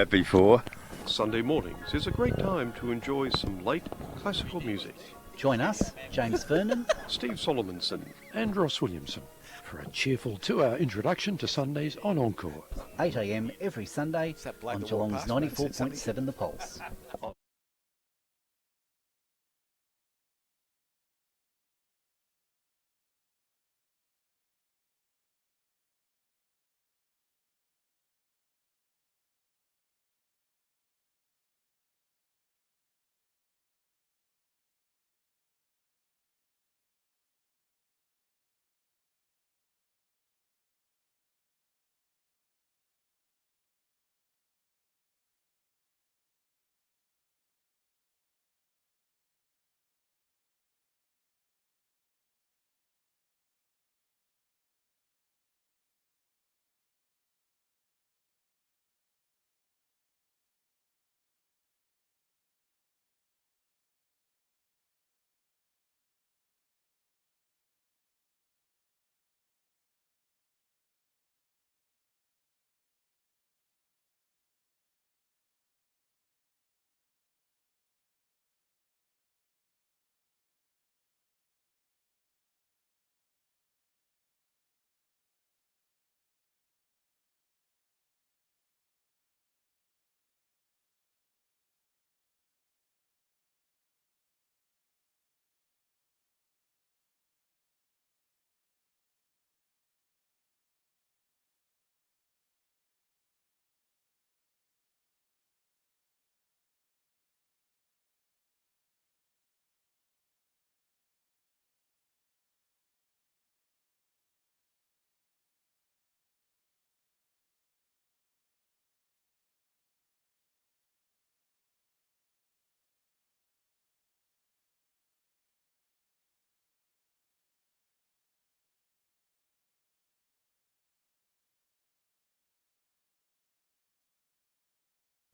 before. Sunday mornings is a great time to enjoy some late classical music. Join us, James Vernon, Steve Solomonson, and Ross Williamson for a cheerful 2-hour introduction to Sundays on Encore. 8 a.m. every Sunday on Geelong's 94.7 The Pulse.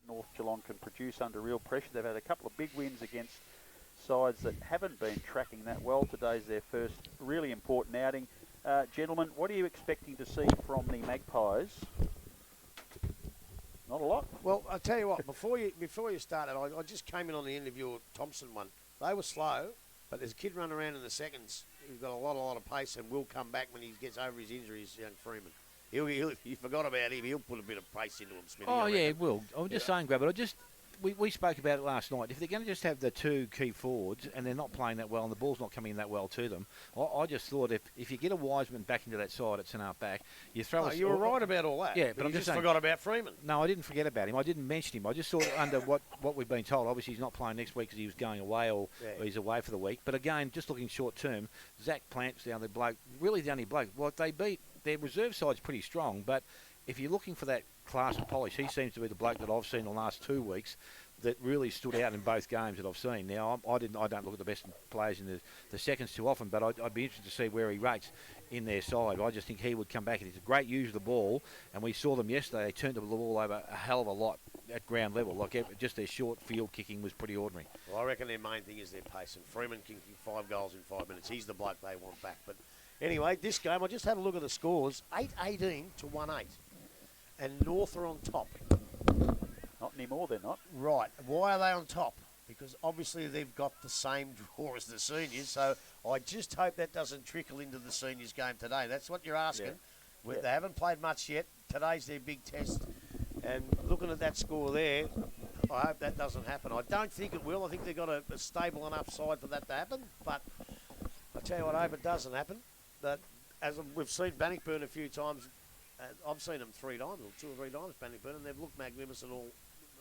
North Geelong can produce under real pressure. They've had a couple of big wins against sides that haven't been tracking that well. Today's their first really important outing. Gentlemen, what are you expecting to see from the Magpies? Not a lot. Well, I'll tell you what, before you started, I just came in on the interview with Thompson one. They were slow, but there's a kid running around in the seconds who's got a lot of pace and will come back when he gets over his injuries, young Freeman. You forgot about him. He'll put a bit of pace into him, Smithy. Oh, yeah, it will. I was just saying, Grab, we spoke about it last night. If they're going to just have the two key forwards and they're not playing that well and the ball's not coming in that well to them, I just thought if you get a Wiseman back into that side at centre back, you throw. You were right about all that. Yeah, but I'm just saying, forgot about Freeman. No, I didn't forget about him. I didn't mention him. I just thought under what we've been told. Obviously, he's not playing next week because he was going away or he's away for the week. But again, just looking short term, Zach Plant's the only bloke, really the only bloke. What they beat, their reserve side's pretty strong, but if you're looking for that class and polish, he seems to be the bloke that I've seen the last 2 weeks that really stood out in both games that I've seen. Now, I don't look at the best players in the seconds too often, but I'd be interested to see where he rates in their side. I just think he would come back. He's a great user of the ball, and we saw them yesterday. They turned the ball over a hell of a lot at ground level. Just their short field kicking was pretty ordinary. Well, I reckon their main thing is their pace, and Freeman can kick 5 goals in 5 minutes. He's the bloke they want back. But anyway, this game, I just had a look at the scores, 8-18 to 1-8. And North are on top. Not anymore, they're not. Right. Why are they on top? Because obviously they've got the same draw as the seniors, so I just hope that doesn't trickle into the seniors game today. That's what you're asking. Yeah. They haven't played much yet. Today's their big test. And looking at that score there, I hope that doesn't happen. I don't think it will. I think they've got a stable enough side for that to happen. But I tell you what, I hope it doesn't happen. That, as we've seen Bannockburn a few times, I've seen them 3 times, or 2 or 3 times, Bannockburn, and they've looked magnificent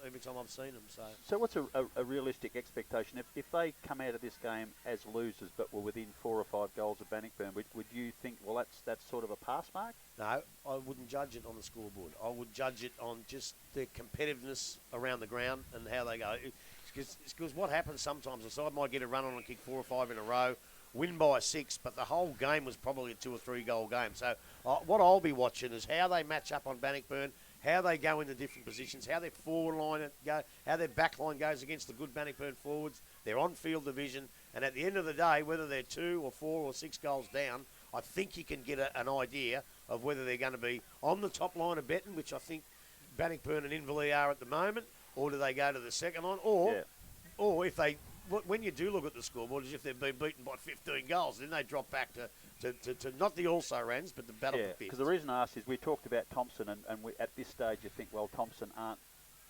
every time I've seen them. So what's a realistic expectation? If they come out of this game as losers but were within 4 or 5 goals of Bannockburn, would you think, well, that's sort of a pass mark? No, I wouldn't judge it on the scoreboard. I would judge it on just their competitiveness around the ground and how they go. Because what happens sometimes, a side might get a run on and kick 4 or 5 in a row, win by 6, but the whole game was probably a 2 or 3 goal game. So what I'll be watching is how they match up on Bannockburn, how they go into different positions, how their forward line go, how their back line goes against the good Bannockburn forwards, their on-field division, and at the end of the day, whether they're 2 or 4 or 6 goals down, I think you can get an idea of whether they're going to be on the top line of betting, which I think Bannockburn and Inverleigh are at the moment, or do they go to the second line, or if they, when you do look at the scoreboard, as if they've been beaten by 15 goals, then they drop back to not the also-rans, but the battle for fifth. Because the reason I asked is we talked about Thompson, and we, at this stage you think, well, Thompson aren't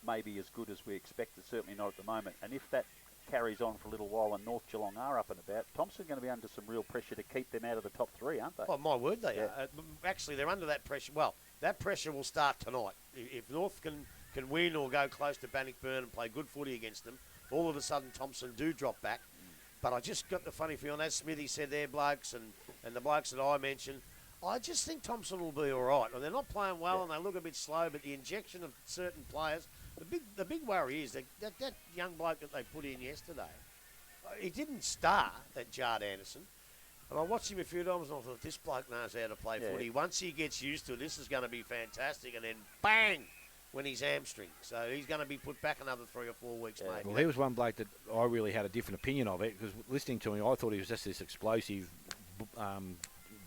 maybe as good as we expected, certainly not at the moment. And if that carries on for a little while and North Geelong are up and about, Thompson's going to be under some real pressure to keep them out of the top three, aren't they? Oh, my word, they are. Actually, they're under that pressure. Well, that pressure will start tonight. If North can win or go close to Bannockburn and play good footy against them, all of a sudden Thompson do drop back. But I just got the funny feeling, as Smithy said there, blokes, and the blokes that I mentioned, I just think Thompson will be all right. Well, they're not playing well and they look a bit slow, but the injection of certain players, the big worry is that young bloke that they put in yesterday, he didn't star, that Jard Anderson. And I watched him a few times and I thought, this bloke knows how to play footy. Once he gets used to it, this is going to be fantastic. And then bang, when he's hamstring. So he's going to be put back another 3 or 4 weeks, maybe. Well, he was one bloke that I really had a different opinion of it, because listening to him, I thought he was just this explosive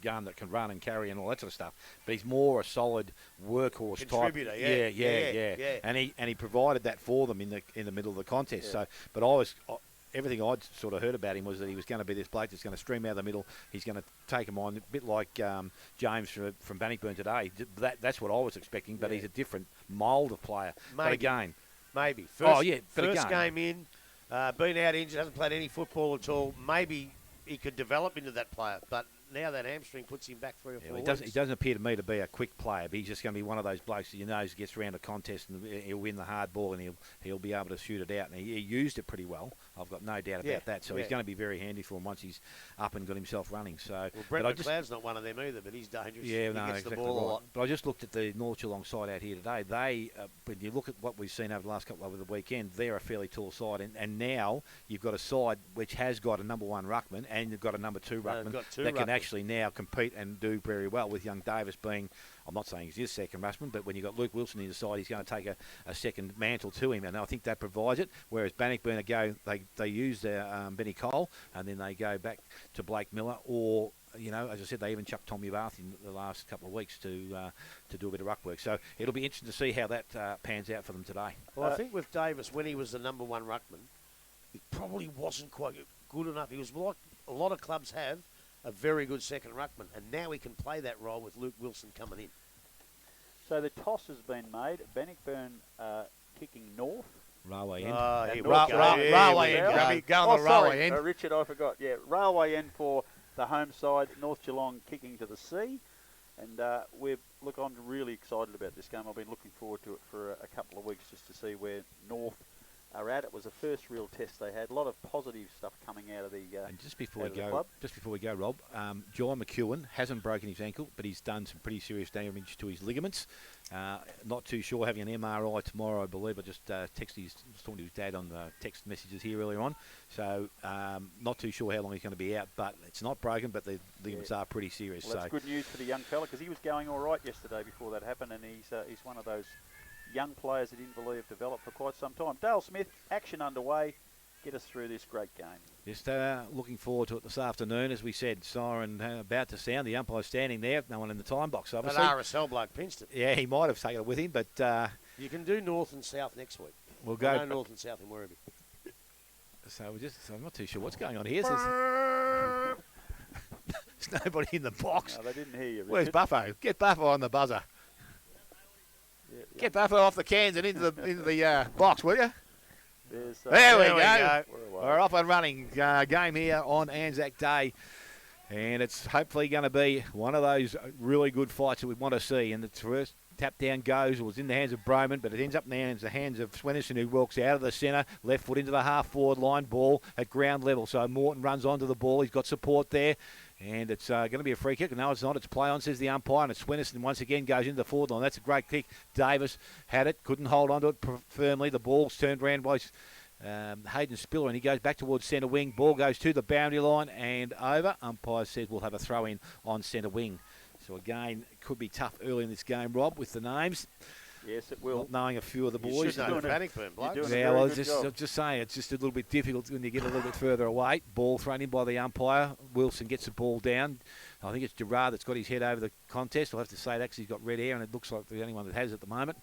gun that can run and carry and all that sort of stuff. But he's more a solid workhorse contributor, type. Yeah. And he provided that for them in the middle of the contest. Yeah. So, but everything I'd sort of heard about him was that he was going to be this bloke that's going to stream out of the middle. He's going to take him on, a bit like James from Bannockburn today. That's what I was expecting, but he's a different mould of player. But again... Maybe. First game in, been out injured, hasn't played any football at all. Maybe he could develop into that player, but now that hamstring puts him back 3 or 4 weeks. He doesn't appear to me to be a quick player, but he's just going to be one of those blokes that gets around a contest and he'll win the hard ball and he'll be able to shoot it out. And he used it pretty well. I've got no doubt about that. So he's going to be very handy for him once he's up and got himself running. So Brett McLeod's not one of them either, but he's dangerous. Yeah, he gets exactly the ball a lot. But I just looked at the North Geelong side out here today. They, when you look at what we've seen over the last couple over the weekend, they're a fairly tall side. And now you've got a side which has got a number 1 ruckman and you've got a number 2 ruckman that can actually now compete and do very well, with young Davis being, I'm not saying he's his second ruckman, but when you've got Luke Wilson in the side, he's going to take a second mantle to him, and I think that provides it. Whereas Bannockburn they use their Benny Cole, and then they go back to Blake Miller, or as I said, they even chucked Tommy Bath in the last couple of weeks to do a bit of ruck work. So it'll be interesting to see how that pans out for them today. Well, I think with Davis, when he was the number 1 ruckman, he probably wasn't quite good enough. He was like a lot of clubs have, a very good second ruckman, and now he can play that role with Luke Wilson coming in. So the toss has been made. Bannockburn kicking north. Railway end. Railway end. Go on the railway end. Richard, I forgot. Yeah, railway end for the home side. North Geelong kicking to the sea. And I'm really excited about this game. I've been looking forward to it for a couple of weeks just to see where North are at. It was the first real test they had. A lot of positive stuff coming out of the and just before we go, Rob, John McEwen hasn't broken his ankle, but he's done some pretty serious damage to his ligaments. Not too sure, having an MRI tomorrow, I believe. I just was talking to his dad on the text messages here earlier on. So not too sure how long he's going to be out, but it's not broken, but the ligaments are pretty serious. Well, that's good news for the young fella, because he was going all right yesterday before that happened, and he's one of those young players that Inverleigh have developed for quite some time. Dale Smith, action underway. Get us through this great game. Just looking forward to it this afternoon. As we said, siren about to sound. The umpire's standing there. No one in the time box, obviously. That RSL bloke pinched it. Yeah, he might have taken it with him, but... you can do north and south next week. We'll go... north and south in Werribee. So I'm not too sure what's going on here. There's nobody in the box. No, they didn't hear you, Richard. Where's Buffo? Get Buffo on the buzzer. Get Buffo off the cans and into the box, will you? There we go. We're off and running. Game here on Anzac Day. And it's hopefully going to be one of those really good fights that we want to see. And the first tap down goes. It was in the hands of Broman, but it ends up in the hands of Swenison, who walks out of the centre, left foot into the half-forward line, ball at ground level. So Morton runs onto the ball. He's got support there. And it's going to be a free kick. No, it's not. It's play on, says the umpire. And it's Swenison once again goes into the forward line. That's a great kick. Davis had it, couldn't hold on to it firmly. The ball's turned around by Hayden Spiller, and he goes back towards centre wing. Ball goes to the boundary line and over. Umpire says we'll have a throw in on centre wing. So again, it could be tough early in this game, Rob, with the names. Yes, it will. Not knowing a few of the boys. You should know Bannockburn, bloke. Yeah, well, just saying, it's just a little bit difficult when you get a little bit further away. Ball thrown in by the umpire. Wilson gets the ball down. I think it's Gerard that's got his head over the contest. I'll have to say that because he's got red hair, and it looks like the only one that has at the moment.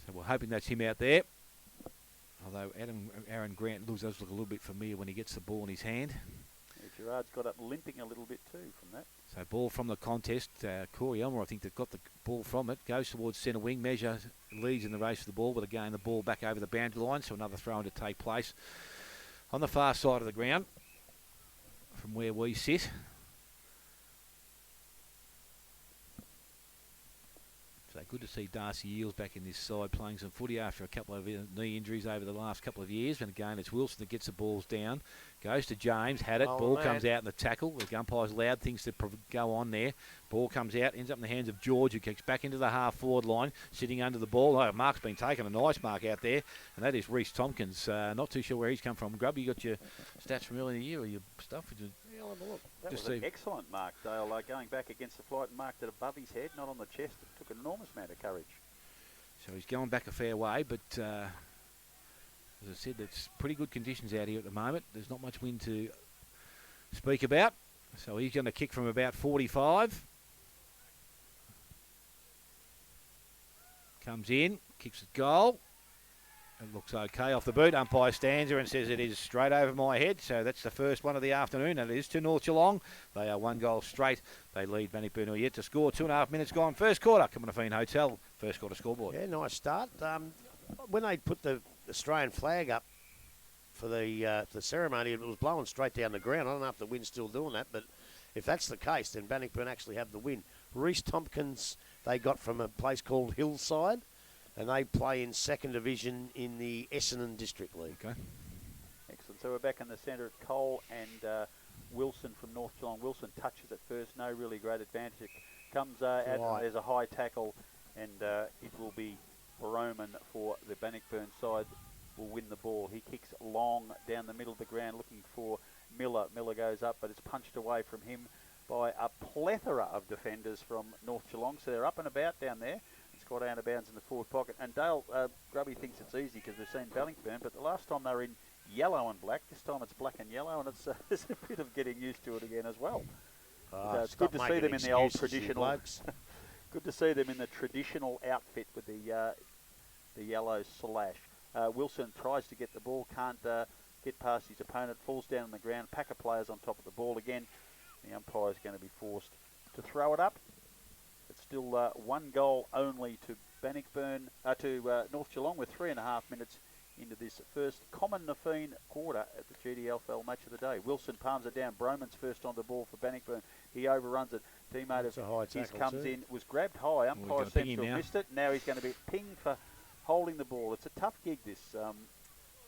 So we're hoping that's him out there. Although Aaron Grant does look a little bit familiar when he gets the ball in his hand. Yeah, Gerard's got up limping a little bit too from that. So ball from the contest. Corey Elmer, I think, that got the ball from it. Goes towards centre wing. Measure leads in the race for the ball, but again the ball back over the boundary line. So another throw in to take place on the far side of the ground from where we sit. So good to see Darcy Eales back in this side playing some footy after a couple of knee injuries over the last couple of years. And again, it's Wilson that gets the balls down. Goes to James, had it. Ball comes out in the tackle. The umpire's allowed things to go on there. Ball comes out, ends up in the hands of George, who kicks back into the half-forward line, sitting under the ball. Oh, mark's been taken, a nice mark out there. And that is Reece Tompkins. Not too sure where he's come from. Grub, you got your stats from earlier in the year or your stuff? Yeah, I'll have a look. That was an excellent mark, Dale. Going back against the flight and marked it above his head, not on the chest. It took an enormous amount of courage. So he's going back a fair way, but as I said, it's pretty good conditions out here at the moment. There's not much wind to speak about. So he's going to kick from about 45. Comes in, kicks a goal. It looks okay off the boot. Umpire stands there and says it is straight over my head. So that's the first one of the afternoon, and it is to North Geelong. They are 1 goal straight. They lead Bannockburn, who are yet to score. 2.5 minutes gone. First quarter. Kamanafine Hotel. First quarter scoreboard. Yeah, nice start. When they put the Australian flag up for the ceremony, it was blowing straight down the ground. I don't know if the wind's still doing that, but if that's the case, then Bannockburn actually have the win. Reece Tompkins, they got from a place called Hillside, and they play in second division in the Essendon District League. Okay. Excellent. So we're back in the centre at Cole and Wilson from North Geelong. Wilson touches it first. No really great advantage. It comes out. There's a high tackle, and it will be Roman for the Bannockburn side. Will win the ball. He kicks long down the middle of the ground looking for Miller. Miller goes up, but it's punched away from him by a plethora of defenders from North Geelong. So they're up and about down there. It's got out of bounds in the forward pocket. And Dale, Grubby thinks it's easy because we've seen Bannockburn, but the last time they were in yellow and black. This time it's black and yellow, and it's there's a bit of getting used to it again as well. It's good to see them in the old traditional. Good to see them in the traditional outfit with the yellow slash. Wilson tries to get the ball, can't get past his opponent, falls down on the ground. Pack of players on top of the ball again. The umpire is going to be forced to throw it up. It's still 1 goal only to Bannockburn, to North Geelong, with 3.5 minutes into this first Common Nafeen quarter at the GDLFL match of the day. Wilson palms it down. Broman's first on the ball for Bannockburn. He overruns it. Teammate of his comes in, was grabbed high. Umpire seems to have missed it. Now he's going to be pinged for holding the ball. It's a tough gig, this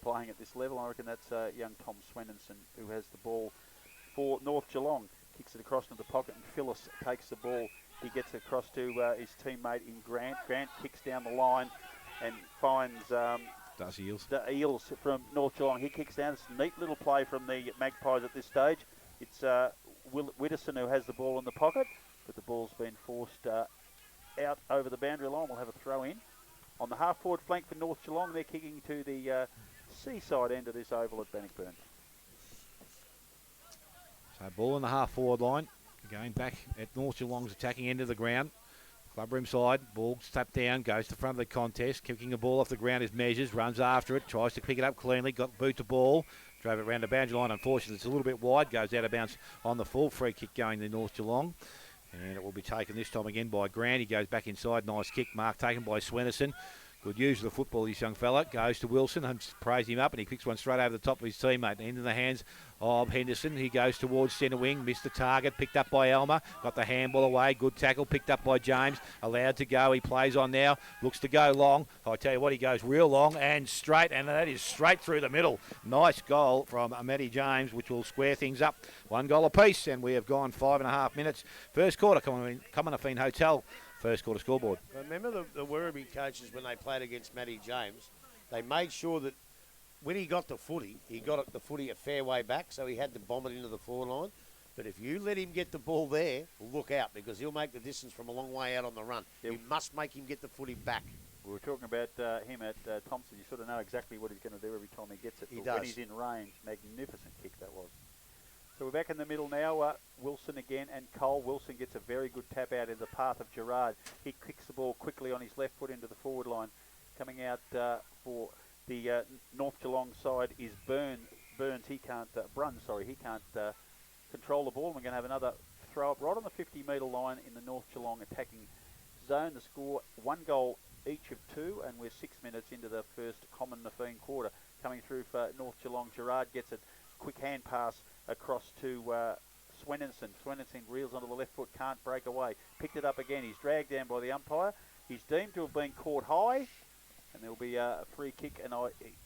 playing at this level. I reckon that's young Tom Swendenson who has the ball for North Geelong. Kicks it across into the pocket, and Phyllis takes the ball. He gets across to his teammate in Grant. Grant kicks down the line and finds the Eels from North Geelong. He kicks down. It's a neat little play from the Magpies at this stage. It's Widdowson who has the ball in the pocket, but the ball's been forced out over the boundary line. We'll have a throw in. On the half-forward flank for North Geelong, they're kicking to the seaside end of this oval at Bannockburn. So ball in the half-forward line. Again, back at North Geelong's attacking end of the ground. Clubroom side, ball tapped down, goes to the front of the contest. Kicking the ball off the ground is Measures, runs after it, tries to pick it up cleanly, got boot to ball. Drove it around the boundary line. Unfortunately, it's a little bit wide, goes out of bounds on the full. Free kick going to North Geelong. And it will be taken this time again by Grant. He goes back inside. Nice kick. Mark taken by Swenderson. Good use of the football, this young fella. Goes to Wilson and praise him up, and he picks one straight over the top of his teammate. Into the hands of Henderson. He goes towards centre wing. Missed the target. Picked up by Elmer. Got the handball away. Good tackle. Picked up by James. Allowed to go. He plays on now. Looks to go long. I tell you what, he goes real long and straight, and that is straight through the middle. Nice goal from Matty James, which will square things up. 1 goal apiece, and we have gone 5.5 minutes. First quarter, Kamanafine Hotel. First quarter scoreboard. Remember the Werribee coaches when they played against Matty James? They made sure that when he got the footy, he got the footy a fair way back, so he had to bomb it into the forward line. But if you let him get the ball there, look out, because he'll make the distance from a long way out on the run. Yeah. You must make him get the footy back. We were talking about him at Thompson. You sort of know exactly what he's going to do every time he gets it. He does. When he's in range, magnificent kick that was. So we're back in the middle now. Wilson again and Cole. Wilson gets a very good tap out in the path of Gerard. He kicks the ball quickly on his left foot into the forward line. Coming out for the North Geelong side is Burns. He can't control the ball. We're going to have another throw up right on the 50-metre line in the North Geelong attacking zone. The score, 1 goal each of 2, and we're 6 minutes into the first common Nafeen quarter. Coming through for North Geelong, Gerard gets a quick hand pass across to Swenenson. Swenenson reels onto the left foot, can't break away. Picked it up again. He's dragged down by the umpire. He's deemed to have been caught high, and there'll be a free kick, and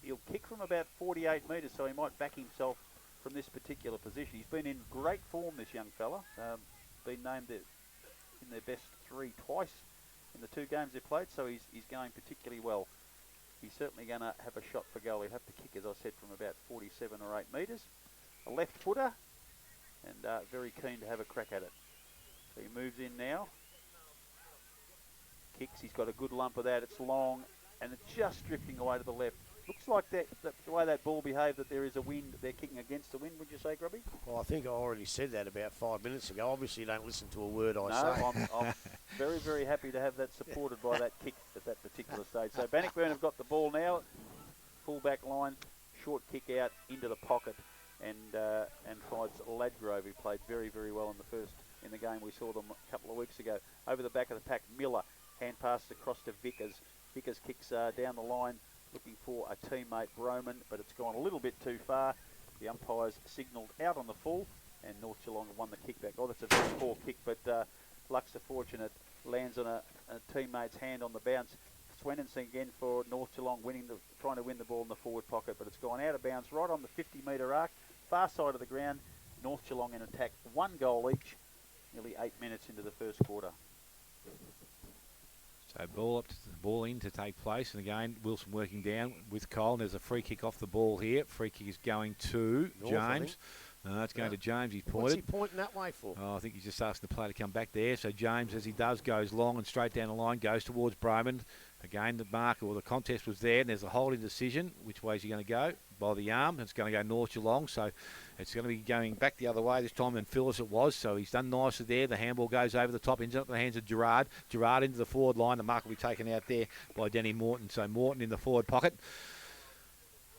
he'll kick from about 48 metres, so he might back himself from this particular position. He's been in great form, this young fella. Been named in their best 3 twice in the 2 games they've played, so he's going particularly well. He's certainly going to have a shot for goal. He'll have to kick, as I said, from about 47 or 8 metres. A left footer, and very keen to have a crack at it. So he moves in now. Kicks, he's got a good lump of that. It's long, and it's just drifting away to the left. Looks like the way that ball behaved, that there is a wind. They're kicking against the wind, would you say, Grubby? Well, I think I already said that about 5 minutes ago. Obviously, you don't listen to a word I say. No, I'm very, very happy to have that supported by that kick at that particular stage. So Bannockburn have got the ball now. Full back line, short kick out into the pocket, and finds Ladgrove, who played very, very well in the game. We saw them a couple of weeks ago. Over the back of the pack, Miller hand passes across to Vickers. Vickers kicks down the line, looking for a teammate, Broman, but it's gone a little bit too far. The umpires signalled out on the full, and North Geelong have won the kickback. Oh, that's a very poor kick, but Luxor fortunate, lands on a teammate's hand on the bounce. Swenenson again for North Geelong, trying to win the ball in the forward pocket, but it's gone out of bounds right on the 50-metre arc, far side of the ground. North Geelong in attack, 1 goal each, nearly 8 minutes into the first quarter. So ball in to take place, and again Wilson working down with Cole. And there's a free kick off the ball here. Free kick is going to North, James. It's going to James. He's pointed. What's he pointing that way for? Oh, I think he's just asking the player to come back there. So James, as he does, goes long and straight down the line, goes towards Broman. Again, the marker or the contest was there, and there's a holding decision. Which way is he going to go? By the arm. It's going to go North Geelong, so it's going to be going back the other way this time, and Phyllis it was. So he's done nicely there. The handball goes over the top, ends up in the hands of Gerard. Gerard into the forward line. The mark will be taken out there by Denny Morton. So Morton in the forward pocket.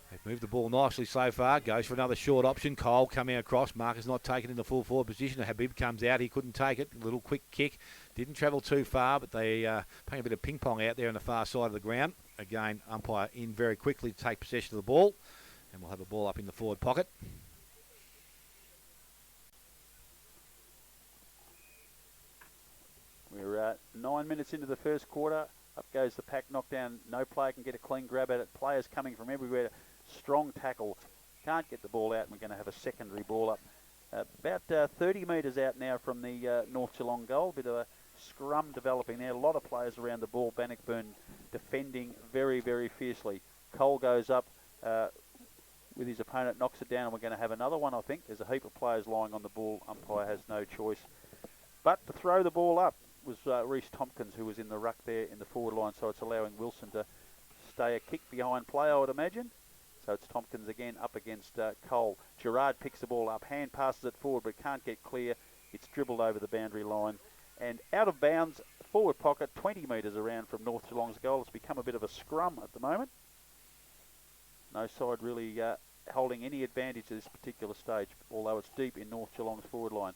They've moved the ball nicely so far. Goes for another short option. Cole coming across. Marcus not taken in the full forward position. Habib comes out. He couldn't take it. A little quick kick. Didn't travel too far, but they playing a bit of ping pong out there on the far side of the ground. Again, umpire in very quickly to take possession of the ball. And we'll have a ball up in the forward pocket. We're 9 minutes into the first quarter. Up goes the pack, knockdown. No player can get a clean grab at it. Players coming from everywhere. Strong tackle. Can't get the ball out, and we're going to have a secondary ball up. About 30 metres out now from the North Geelong goal. Bit of a scrum developing there. A lot of players around the ball. Bannockburn defending very, very fiercely. Cole goes up with his opponent, knocks it down, and we're going to have another one, I think. There's a heap of players lying on the ball. Umpire has no choice but to throw the ball up. Was Reece Tompkins, who was in the ruck there in the forward line, so it's allowing Wilson to stay a kick behind play, I would imagine. So it's Tompkins again up against Cole. Gerard picks the ball up, hand passes it forward, but can't get clear. It's dribbled over the boundary line. And out of bounds, forward pocket, 20 metres around from North Geelong's goal. It's become a bit of a scrum at the moment. No side really holding any advantage at this particular stage, although it's deep in North Geelong's forward line.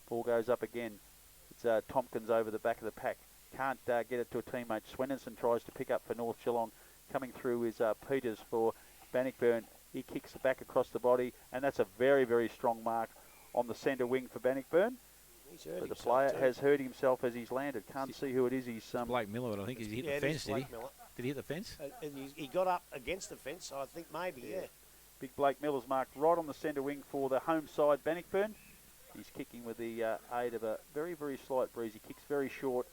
Ball goes up again. It's Tompkins over the back of the pack. Can't get it to a teammate. Swenenson tries to pick up for North Geelong. Coming through is Peters for Bannockburn. He kicks it back across the body, and that's a very, very strong mark on the centre wing for Bannockburn. But the player has hurt himself as he's landed. Can't see who it is. He's Blake Miller, I think. He hit the fence, did he? Did he hit the fence? And he got up against the fence, so I think maybe, yeah. Big Blake Miller's marked right on the centre wing for the home side, Bannockburn. He's kicking with the aid of a very, very slight breeze. He kicks very short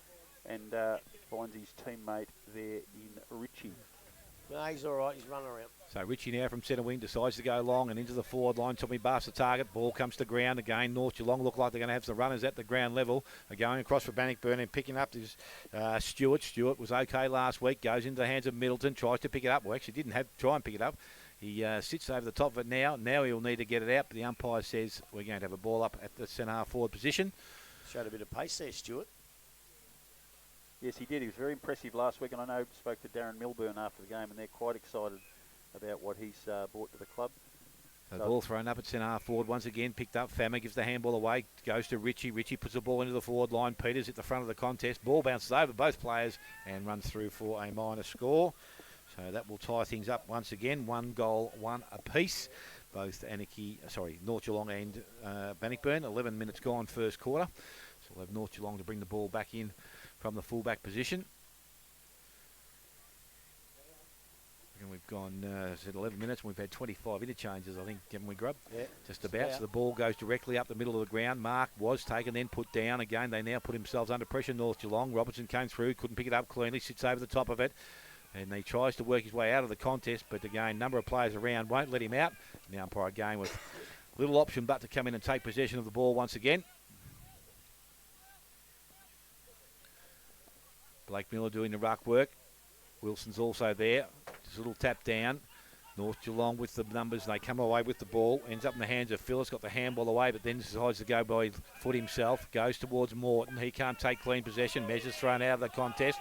and finds his teammate there in Ritchie. No, he's all right. He's running around. So Ritchie now from centre wing decides to go long and into the forward line. Tommy Bass the target. Ball comes to ground again. North Geelong look like they're going to have some runners at the ground level. Are going across for Bannockburn and picking up is Stewart. Stewart was okay last week. Goes into the hands of Middleton. Tries to pick it up. Well, actually didn't try and pick it up. He sits over the top of it now. Now he'll need to get it out. But the umpire says we're going to have a ball up at the centre half forward position. Showed a bit of pace there, Stewart. Yes, he did. He was very impressive last week, and I know spoke to Darren Milburn after the game, and they're quite excited about what he's brought to the club. The ball thrown up at centre half forward once again, picked up. Fama gives the handball away, goes to Richie. Richie puts the ball into the forward line. Peters at the front of the contest. Ball bounces over both players and runs through for a minor score. So that will tie things up once again. 1 goal, 1 apiece. Both North Geelong and Bannockburn. 11 minutes gone first quarter. So we'll have North Geelong to bring the ball back in from the fullback position. And we've gone 11 minutes and we've had 25 interchanges, I think, haven't we, Grub? Yeah. Just about. So the ball goes directly up the middle of the ground. Mark was taken, then put down again. They now put themselves under pressure, North Geelong. Robertson came through, couldn't pick it up cleanly, sits over the top of it. And he tries to work his way out of the contest, but again, number of players around won't let him out. Now umpire again with little option but to come in and take possession of the ball once again. Blake Miller doing the ruck work. Wilson's also there. Just a little tap down. North Geelong with the numbers. They come away with the ball. Ends up in the hands of Phillips. Got the handball away, but then decides to go by foot himself. Goes towards Morton. He can't take clean possession. Measures thrown out of the contest.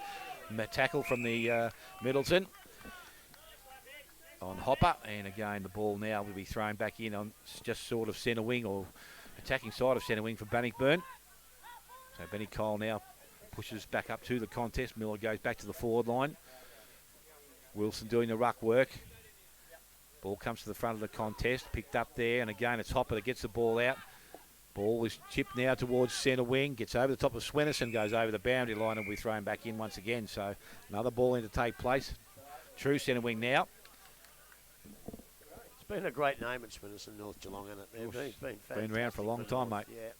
Tackle from the Middleton on Hopper. And again, the ball now will be thrown back in on just sort of centre wing or attacking side of centre wing for Bannockburn. So Benny Cole now pushes back up to the contest. Miller goes back to the forward line. Wilson doing the ruck work. Ball comes to the front of the contest. Picked up there, and again it's Hopper that gets the ball out. Ball is chipped now towards centre wing. Gets over the top of Swenison, goes over the boundary line and will be thrown back in once again. So another ball in to take place. True centre wing now. It's been a great name at Swenison, North Geelong, hasn't it? It's been fantastic. Been around for a long time, mate. Yeah.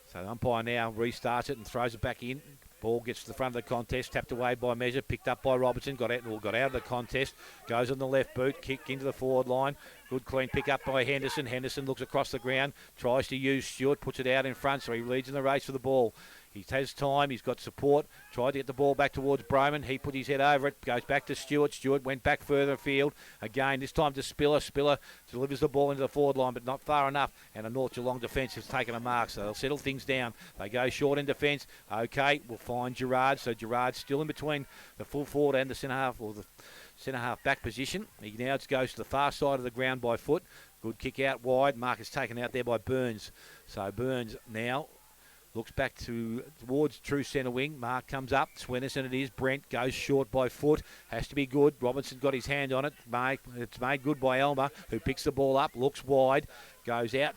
So the umpire now restarts it and throws it back in. Ball gets to the front of the contest, tapped away by Measure, picked up by Robertson, got out of the contest, goes on the left boot, kick into the forward line. Good clean pick up by Henderson. Henderson looks across the ground, tries to use Stewart, puts it out in front, so he leads in the race for the ball. He has time, he's got support, tried to get the ball back towards Broman. He put his head over it, goes back to Stewart. Stewart went back further afield. Again, this time to Spiller. Spiller delivers the ball into the forward line, but not far enough. And a North Geelong defence has taken a mark, so they'll settle things down. They go short in defence. Okay, we'll find Gerard. So Gerard's still in between the full forward and the centre half, or the centre half back position. He now goes to the far side of the ground by foot. Good kick out wide. Mark is taken out there by Burns. So Burns now looks back towards true centre wing. Mark comes up. Swenison it is. Brent goes short by foot. Has to be good. Robinson's got his hand on it. It's made good by Elmer, who picks the ball up, looks wide, goes out,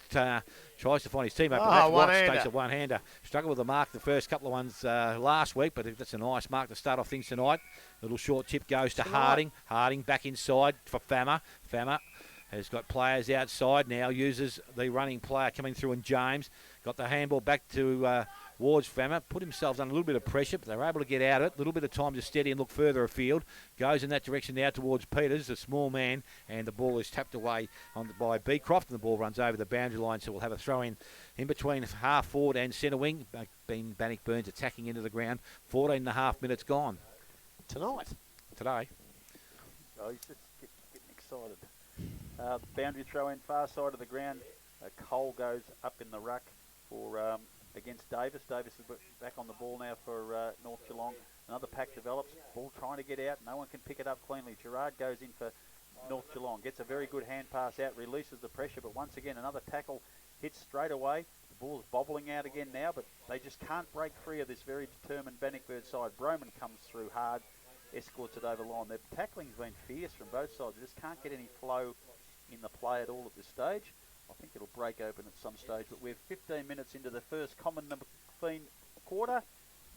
tries to find his teammate, but that's Watts takes a one-hander. Struggled with the mark the first couple of ones last week, but that's a nice mark to start off things tonight. Little short chip goes to Harding. Harding back inside for Fama. Fama has got players outside now, uses the running player coming through, and James got the handball back to towards Fama, put themselves under a little bit of pressure, but they were able to get out of it. A little bit of time to steady and look further afield. Goes in that direction now towards Peters, a small man, and the ball is tapped away by Beecroft, and the ball runs over the boundary line, so we'll have a throw in between half forward and centre wing. Bannockburn's attacking into the ground. 14 and a half minutes gone. Today. Oh, he's just getting excited. Boundary throw in, far side of the ground. Cole goes up in the ruck for against Davis. Davis is back on the ball now for North Geelong. Another pack develops. Ball trying to get out. No one can pick it up cleanly. Gerard goes in for North Geelong. Gets a very good hand pass out. Releases the pressure. But once again, another tackle hits straight away. The ball's bobbling out again now. But they just can't break free of this very determined Bannockburn side. Broman comes through hard. Escorts it over the line. Their tackling's been fierce from both sides. They just can't get any flow in the play at all at this stage. I think it'll break open at some stage, but we're 15 minutes into the first common number 15 quarter,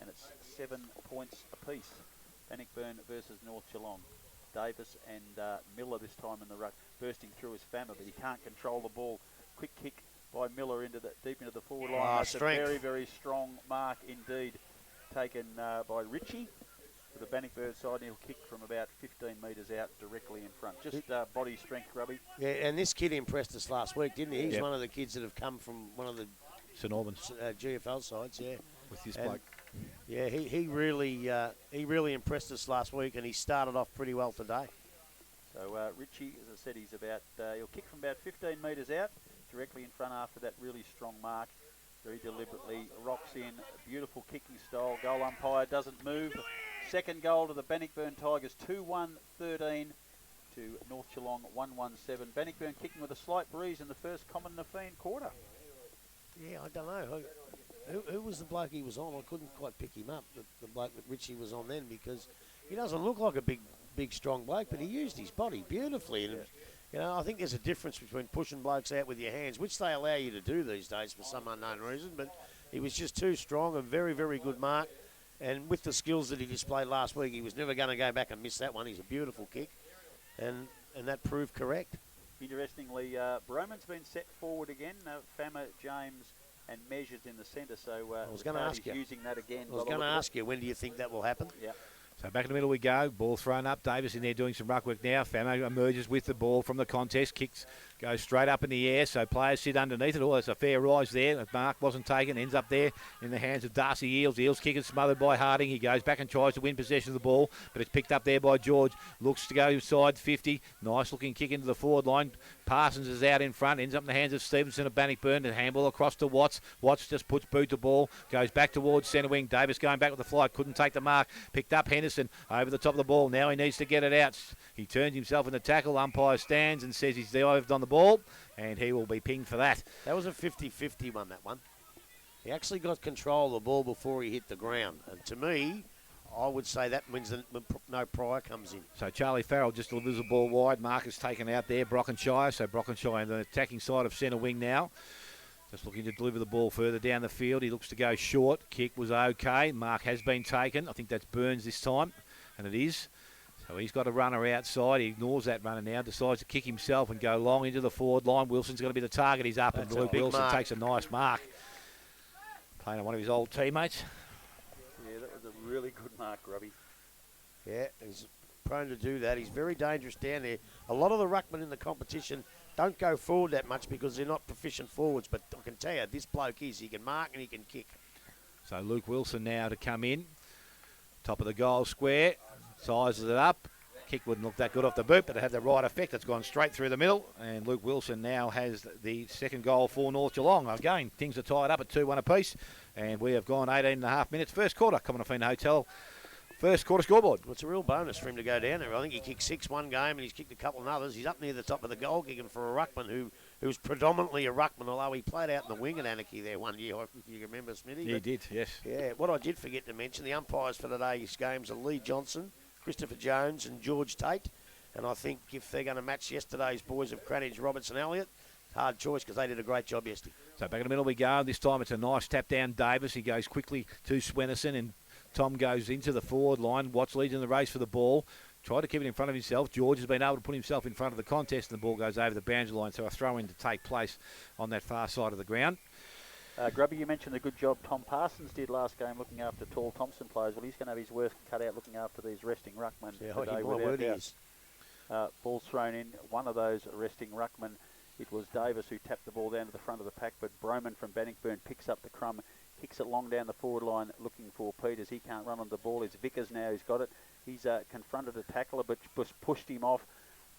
and it's 7 points apiece. Bannockburn versus North Geelong. Davis and Miller this time in the ruck, bursting through his Fama, but he can't control the ball. Quick kick by Miller deep into the forward line. That's strength. A very, very strong mark indeed, taken by Richie. For the Bannockburn side, he'll kick from about 15 metres out directly in front. Just body strength, Grubby. Yeah, and this kid impressed us last week, didn't he? He's one of the kids that have come from one of the St Albans GFL sides, yeah. with this bloke. Yeah, he really impressed us last week, and he started off pretty well today. So Richie, as I said, he'll kick from about 15 metres out, directly in front after that really strong mark. Very deliberately rocks in. Beautiful kicking style. Goal umpire doesn't move. Second goal to the Bannockburn Tigers, 2-1-13 to North Geelong, 1-1-7. Bannockburn kicking with a slight breeze in the first common Nafeen quarter. Yeah, I don't know. Who was the bloke he was on? I couldn't quite pick him up, the bloke that Richie was on then, because he doesn't look like a big, strong bloke, but he used his body beautifully. And, you know, I think there's a difference between pushing blokes out with your hands, which they allow you to do these days for some unknown reason, but he was just too strong, a very, very good mark. And with the skills that he displayed last week, he was never going to go back and miss that one. He's a beautiful kick, and that proved correct. Interestingly, Broman's been set forward again. Fama, James and Measures in the centre, so I was going to ask you. Using that again. I was going to ask you, when do you think that will happen? Yeah. So back in the middle we go. Ball thrown up. Davis in there doing some ruck work now. Famo emerges with the ball from the contest. Kicks, goes straight up in the air. So players sit underneath it. Oh, there's a fair rise there. Mark wasn't taken. Ends up there in the hands of Darcy Eels. Eels kick is smothered by Harding. He goes back and tries to win possession of the ball, but it's picked up there by George. Looks to go inside 50. Nice looking kick into the forward line. Parsons is out in front. Ends up in the hands of Stevenson of Bannockburn. And handball across to Watts. Watts just puts boot to ball. Goes back towards centre wing. Davis going back with the flight. Couldn't take the mark. Picked up Henderson over the top of the ball. Now he needs to get it out. He turns himself in the tackle. Umpire stands and says he's dived on the ball, and he will be pinged for that. That was a 50-50 one, that one. He actually got control of the ball before he hit the ground. And to me, I would say that means that no prior comes in. So Charlie Farrell just delivers the ball wide. Marcus taken out there. Brockenshire. So Brockenshire on the attacking side of centre wing now. Just looking to deliver the ball further down the field. He looks to go short. Kick was okay. Mark has been taken. I think that's Burns this time, and it is. So he's got a runner outside. He ignores that runner now, decides to kick himself and go long into the forward line. Wilson's going to be the target. He's up, and Luke Wilson takes a nice mark. Playing on one of his old teammates. Yeah, that was a really good mark, Robbie. Yeah, he's prone to do that. He's very dangerous down there. A lot of the ruckmen in the competition don't go forward that much because they're not proficient forwards, but I can tell you, this bloke is. He can mark and he can kick. So Luke Wilson now to come in. Top of the goal square. Sizes it up. Kick wouldn't look that good off the boot, but it had the right effect. It's gone straight through the middle, and Luke Wilson now has the second goal for North Geelong. Again, things are tied up at 2-1 apiece, and we have gone 18.5 minutes. First quarter, Commonwealth Hotel. First quarter scoreboard. Well, it's a real bonus for him to go down there. I think he kicked 6 one game, and he's kicked a couple of others. He's up near the top of the goal kicking for a ruckman who's predominantly a ruckman, although he played out in the wing at Anarchy there one year. If you remember, Smithy. He did, yes. Yeah, what I did forget to mention, the umpires for today's games are Lee Johnson, Christopher Jones and George Tate. And I think if they're going to match yesterday's boys of Cranage, Robertson, Elliott, hard choice because they did a great job yesterday. So back in the middle we go. This time it's a nice tap down Davis. He goes quickly to Swennerson, and Tom goes into the forward line. Watts leads in the race for the ball. Tried to keep it in front of himself. George has been able to put himself in front of the contest, and the ball goes over the boundary line. So a throw in to take place on that far side of the ground. Grubby, you mentioned the good job Tom Parsons did last game looking after tall Thompson players. Well, he's going to have his work cut out looking after these resting ruckmen today. Word he is. Ball's thrown in. One of those resting ruckmen, it was Davis who tapped the ball down to the front of the pack, but Broman from Bannockburn picks up the crumb, kicks it long down the forward line looking for Peters. He can't run on the ball. It's Vickers now who's got it. He's confronted a tackler but just pushed him off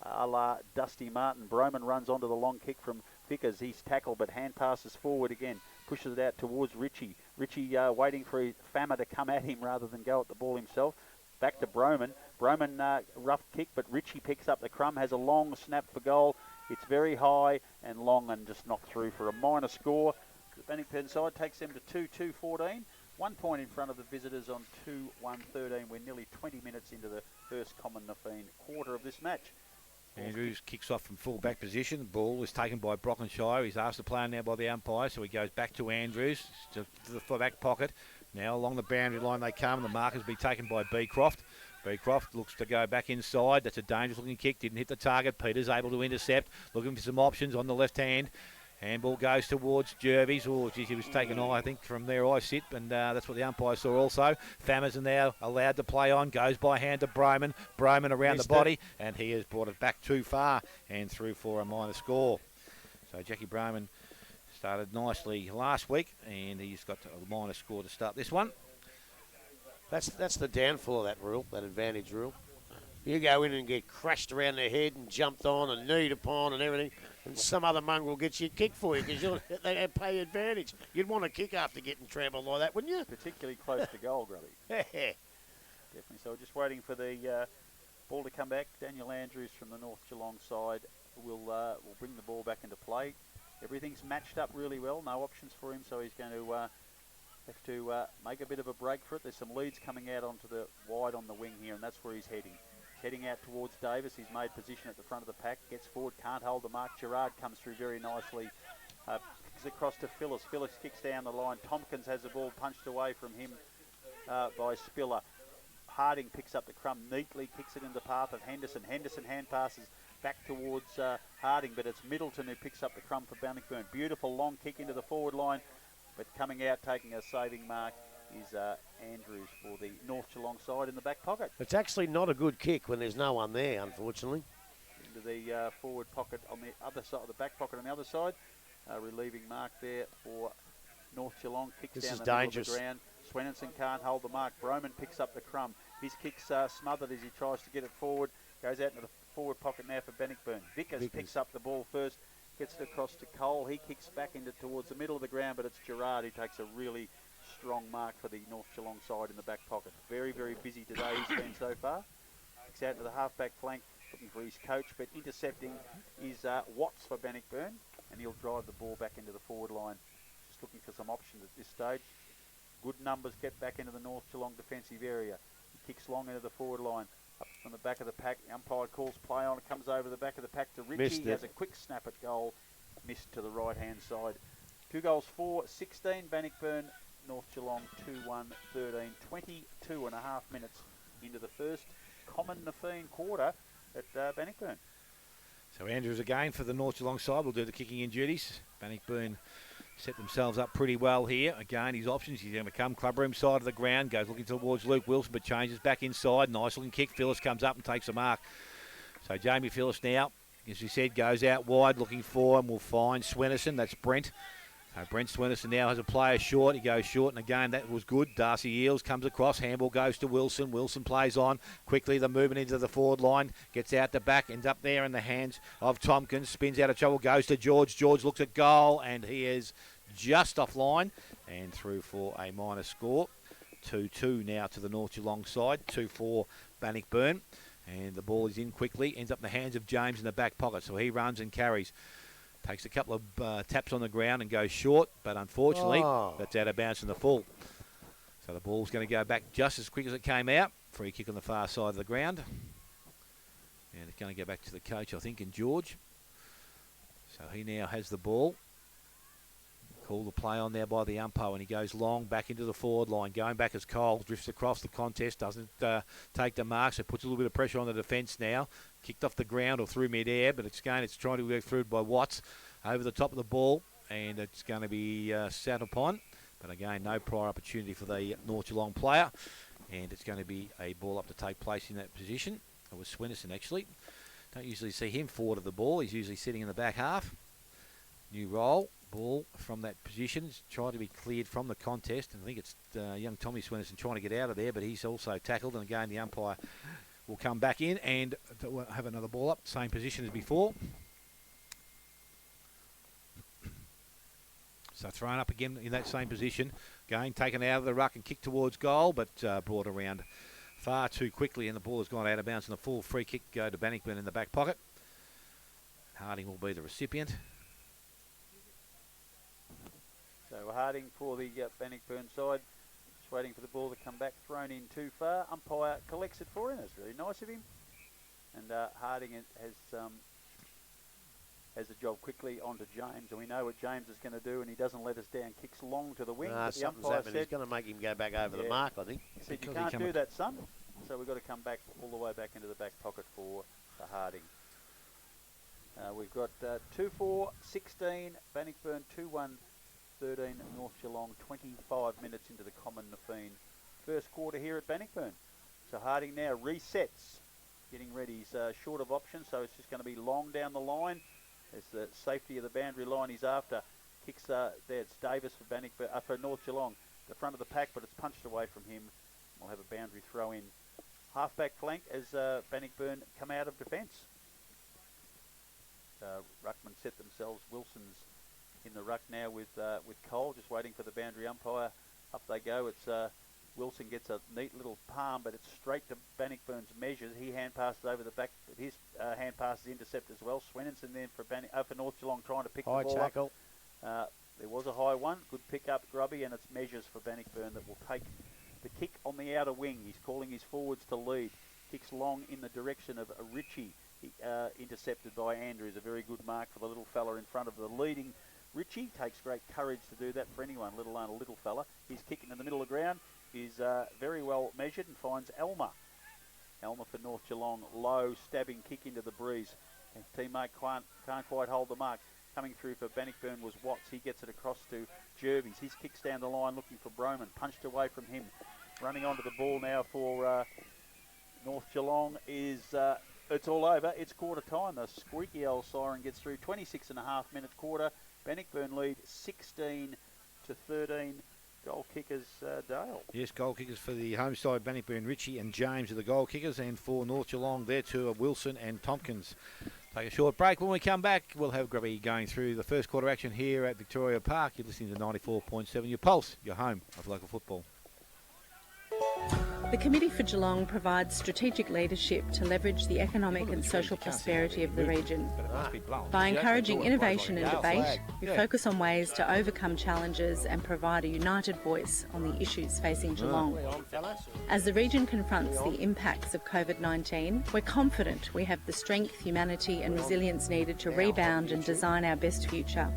a la Dusty Martin. Broman runs onto the long kick from Vickers. He's tackled but hand passes forward again. Pushes it out towards Richie. Richie waiting for Fama to come at him rather than go at the ball himself. Back to Broman. Broman rough kick, but Richie picks up the crumb, has a long snap for goal. It's very high and long and just knocked through for a minor score. The Bannockburn side takes them to 2-2-14. 1 point in front of the visitors on 2-1-13. We're nearly 20 minutes into the first common Nafeen quarter of this match. Andrews kicks off from full back position. The ball is taken by Brockenshire. He's asked to play now by the umpire, so he goes back to Andrews to the full back pocket. Now along the boundary line they come. The markers be taken by Beecroft. Beecroft looks to go back inside. That's a dangerous looking kick. Didn't hit the target. Peters able to intercept. Looking for some options on the left hand. Handball goes towards Jervis. Oh, geez, he was taken I think, from there I sit, and that's what the umpire saw also. Fammers are now allowed to play on. Goes by hand to Broman. Broman around the body, and he has brought it back too far and through for a minor score. So Jackie Broman started nicely last week, and he's got a minor score to start this one. That's the downfall of that rule, that advantage rule. You go in and get crashed around the head and jumped on and kneed upon and everything, and some other mongrel gets you kicked for you because they pay advantage. You'd want a kick after getting trampled like that, wouldn't you? Particularly close to goal, Grubby. Definitely. So we're just waiting for the ball to come back. Daniel Andrews from the North Geelong side will bring the ball back into play. Everything's matched up really well. No options for him, so he's going to have to make a bit of a break for it. There's some leads coming out onto the wide on the wing here, and that's where he's heading. He's heading out towards Davis. He's made position at the front of the pack. Gets forward, can't hold the mark. Gerard comes through very nicely. Kicks across to Phyllis. Phyllis kicks down the line. Tompkins has the ball punched away from him by Spiller. Harding picks up the crumb neatly, kicks it in the path of Henderson. Henderson hand passes back towards Harding, but it's Middleton who picks up the crumb for Bannockburn. Beautiful long kick into the forward line, but coming out taking a saving mark is Andrews for the North Geelong side in the back pocket. It's actually not a good kick when there's no one there, unfortunately. Into the forward pocket on the other side, the back pocket on the other side. Relieving mark there for North Geelong. Kicks down the middle of the ground. Swenson can't hold the mark. Broman picks up the crumb. His kick's smothered as he tries to get it forward. Goes out into the forward pocket now for Bannockburn. Vickers picks up the ball first. Gets it across to Cole. He kicks back into towards the middle of the ground, but it's Gerard who takes a really strong mark for the North Geelong side in the back pocket. Very, very busy today he's been so far. Kicks out to the half-back flank, looking for his coach, but intercepting is Watts for Bannockburn, and he'll drive the ball back into the forward line. Just looking for some options at this stage. Good numbers get back into the North Geelong defensive area. He kicks long into the forward line. Up from the back of the pack, the umpire calls play on. It comes over the back of the pack to Richie. He has a quick snap at goal. Missed to the right-hand side. 2 goals for 16. Bannockburn, North Geelong 2-1, 13. 22 and a half minutes into the first common Nafeen quarter at Bannockburn. So Andrews again for the North Geelong side will do the kicking in duties. Bannockburn set themselves up pretty well here. Again, his options. He's going to come clubroom side of the ground. Goes looking towards Luke Wilson, but changes back inside. Nice looking kick. Phyllis comes up and takes a mark. So Jamie Phyllis now, as we said, goes out wide looking for him. Will find Swenson. That's Brent. Brent Swenson now has a player short. He goes short, and again, that was good. Darcy Eels comes across. Handball goes to Wilson. Wilson plays on. Quickly, the movement into the forward line. Gets out the back. Ends up there in the hands of Tompkins. Spins out of trouble. Goes to George. George looks at goal, and he is just offline and through for a minor score. 2-2 now to the North Geelong side. 2-4 Bannockburn. And the ball is in quickly. Ends up in the hands of James in the back pocket. So he runs and carries. Takes a couple of taps on the ground and goes short, but unfortunately, that's out of bounds in the full. So the ball's going to go back just as quick as it came out. Free kick on the far side of the ground. And it's going to go back to the coach, I think, in George. So he now has the ball. Call the play on there by the umpire, and he goes long back into the forward line. Going back as Cole drifts across the contest, doesn't take the mark, so puts a little bit of pressure on the defence now. Kicked off the ground or through mid-air, but it's trying to work through by Watts over the top of the ball, and it's going to be sat upon. But again, no prior opportunity for the North Geelong player, and it's going to be a ball up to take place in that position. It was Swenson actually. Don't usually see him forward of the ball. He's usually sitting in the back half. New roll. Ball from that position, trying to be cleared from the contest, and I think it's young Tommy Swenson trying to get out of there, but he's also tackled, and again the umpire will come back in and have another ball up, same position as before. So thrown up again in that same position, again taken out of the ruck and kicked towards goal, but brought around far too quickly, and the ball has gone out of bounds, and the full free kick go to Bannockburn in the back pocket. Harding will be the recipient. So Harding for the Bannockburn side. Just waiting for the ball to come back. Thrown in too far. Umpire collects it for him. That's really nice of him. And Harding has the job quickly onto James. And we know what James is going to do, and he doesn't let us down. Kicks long to the wing. But the umpire said, he's going to make him go back over the mark, I think. He said, you can't do that, son. So we've got to come back all the way back into the back pocket for Harding. We've got 2-4, 16, Bannockburn 2-1, 13, North Geelong, 25 minutes into the common Nafeen first quarter here at Bannockburn. So Harding now resets, getting ready. He's short of options, so it's just going to be long down the line. There's the safety of the boundary line he's after. Kicks there, it's Davis for Bannockburn, for North Geelong. The front of the pack, but it's punched away from him. We'll have a boundary throw in. halfback flank as Bannockburn come out of defence. Ruckman set themselves. Wilson's in the ruck now with Cole, just waiting for the boundary umpire. Up they go. It's Wilson gets a neat little palm, but it's straight to Bannockburn's measures. He hand passes over the back. His hand passes intercept as well. Swenninson then for North Geelong trying to pick the ball tackle. up. There was a high one. Good pick up, Grubby, and it's measures for Bannockburn that will take the kick on the outer wing. He's calling his forwards to lead. Kicks long in the direction of Ritchie. Intercepted by Andrews. A very good mark for the little fella in front of the leading Ritchie. Takes great courage to do that for anyone, let alone a little fella. He's kicking in the middle of the ground. He's very well measured and finds Elmer. Elmer for North Geelong. Low stabbing kick into the breeze. And teammate can't quite hold the mark. Coming through for Bannockburn was Watts. He gets it across to Jervis. His kicks down the line looking for Broman. Punched away from him. Running onto the ball now for North Geelong is... it's all over. It's quarter time. The squeaky old siren gets through. 26.5-minute quarter. Bannockburn lead 16 to 13. Goal kickers, Dale. Yes, goal kickers for the home side, Bannockburn, Ritchie and James are the goal kickers, and for North Geelong, there too are Wilson and Tompkins. Take a short break. When we come back, we'll have Grubby going through the first quarter action here at Victoria Park. You're listening to 94.7, your pulse, your home of local football. The Committee for Geelong provides strategic leadership to leverage the economic and social prosperity of the region. By encouraging innovation and debate, we focus on ways to overcome challenges and provide a united voice on the issues facing Geelong. As the region confronts the impacts of COVID-19, we're confident we have the strength, humanity and resilience needed to rebound and design our best future.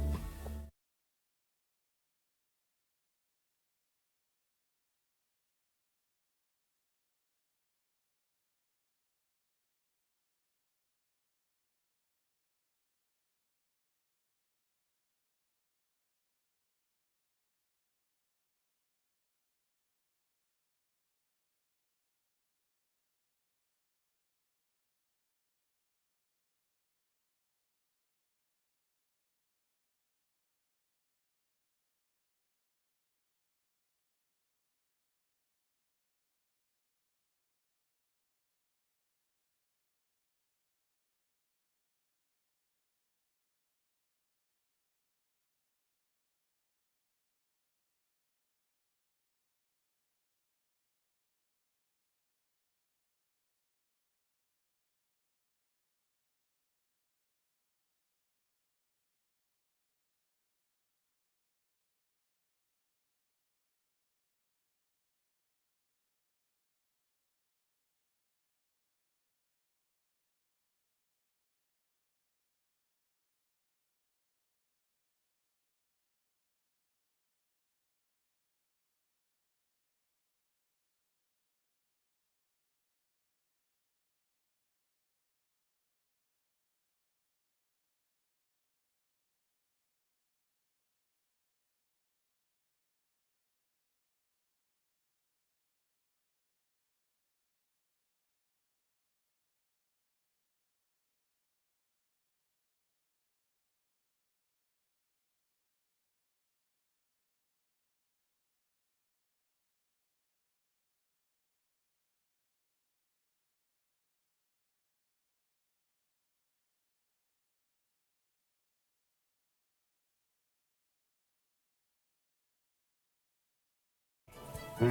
The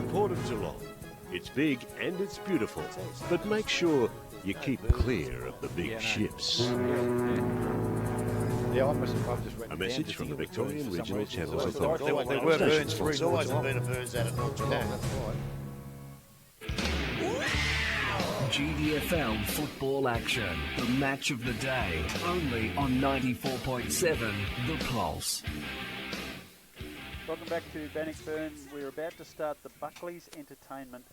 Port of Geelong. It's big and it's beautiful, but make sure you keep clear of the big ships. Yeah, I've just A message from the Victorian Regional Channels Authority. There were burns through. There's always been a burns out of North Geelong. That's right. GDFL football action. The match of the day. Only on 94.7 The Pulse. Welcome back to Bannockburn. We're about to start the Buckley's Entertainment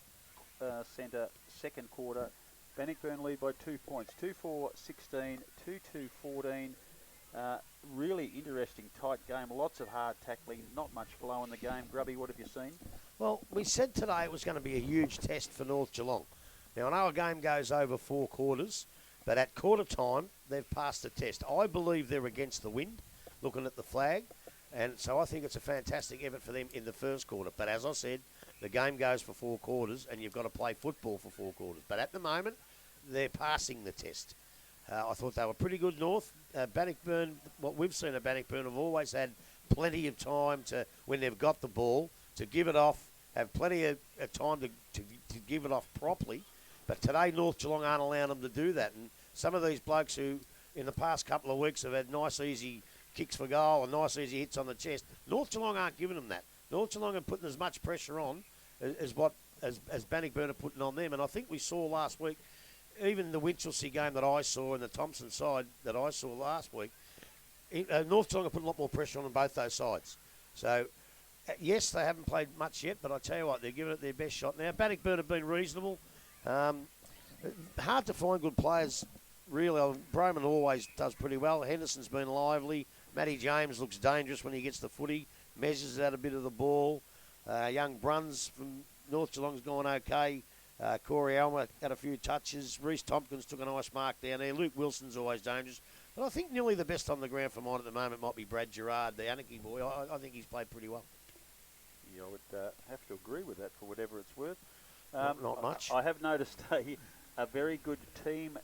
Centre second quarter. Bannockburn lead by 2 points. 2-4-16, 2-2-14. Really interesting, tight game. Lots of hard tackling, not much flow in the game. Grubby, what have you seen? Well, we said today it was going to be a huge test for North Geelong. Now, I know a game goes over 4 quarters, but at quarter time, they've passed the test. I believe they're against the wind, looking at the flag, and so I think it's a fantastic effort for them in the first quarter. But as I said, the game goes for 4 quarters and you've got to play football for 4 quarters. But at the moment, they're passing the test. I thought they were pretty good, North. Bannockburn, what we've seen at Bannockburn, have always had plenty of time to, when they've got the ball, to give it off, have plenty of time to give it off properly. But today, North Geelong aren't allowing them to do that. And some of these blokes who, in the past couple of weeks, have had nice, easy kicks for goal and nice, easy hits on the chest, North Geelong aren't giving them that. North Geelong are putting as much pressure on as Bannockburn are putting on them. And I think we saw last week, even the Winchelsea game that I saw and the Thompson side that I saw last week, North Geelong are putting a lot more pressure on both those sides. So, yes, they haven't played much yet, but I tell you what, they're giving it their best shot now. Bannockburn have been reasonable. Hard to find good players, really. Broman always does pretty well. Henderson's been lively. Matty James looks dangerous when he gets the footy. Measures out a bit of the ball. Young Bruns from North Geelong's gone okay. Corey Alma had a few touches. Reece Tompkins took a nice mark down there. Luke Wilson's always dangerous. But I think nearly the best on the ground for mine at the moment might be Brad Gerard, the Anarchy boy. I think he's played pretty well. Yeah, I would have to agree with that for whatever it's worth. Not much. I have noticed a very good team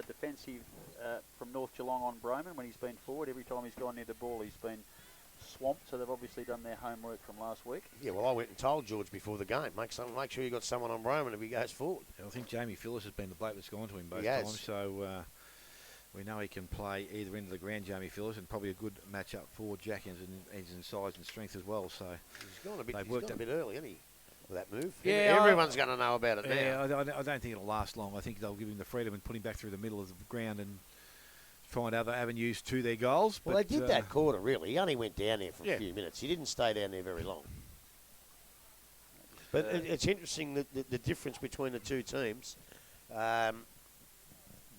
defensive from North Geelong on Broman when he's been forward. Every time he's gone near the ball, he's been swamped, so they've obviously done their homework from last week. Yeah, well, I went and told George before the game, make sure you got someone on Broman if he goes forward. I think Jamie Phillips has been the bloke that's gone to him both He has. times, so we know he can play either end of the ground, Jamie Phillips, and probably a good matchup for Jack in size and strength as well. So he's gone a bit early, hasn't he, with that move? Yeah, everyone's going to know about it now. Yeah, I don't think it'll last long. I think they'll give him the freedom and put him back through the middle of the ground and find other avenues to their goals. Well, they did that quarter, really. He only went down there for a few minutes. He didn't stay down there very long. But it's interesting the difference between the two teams.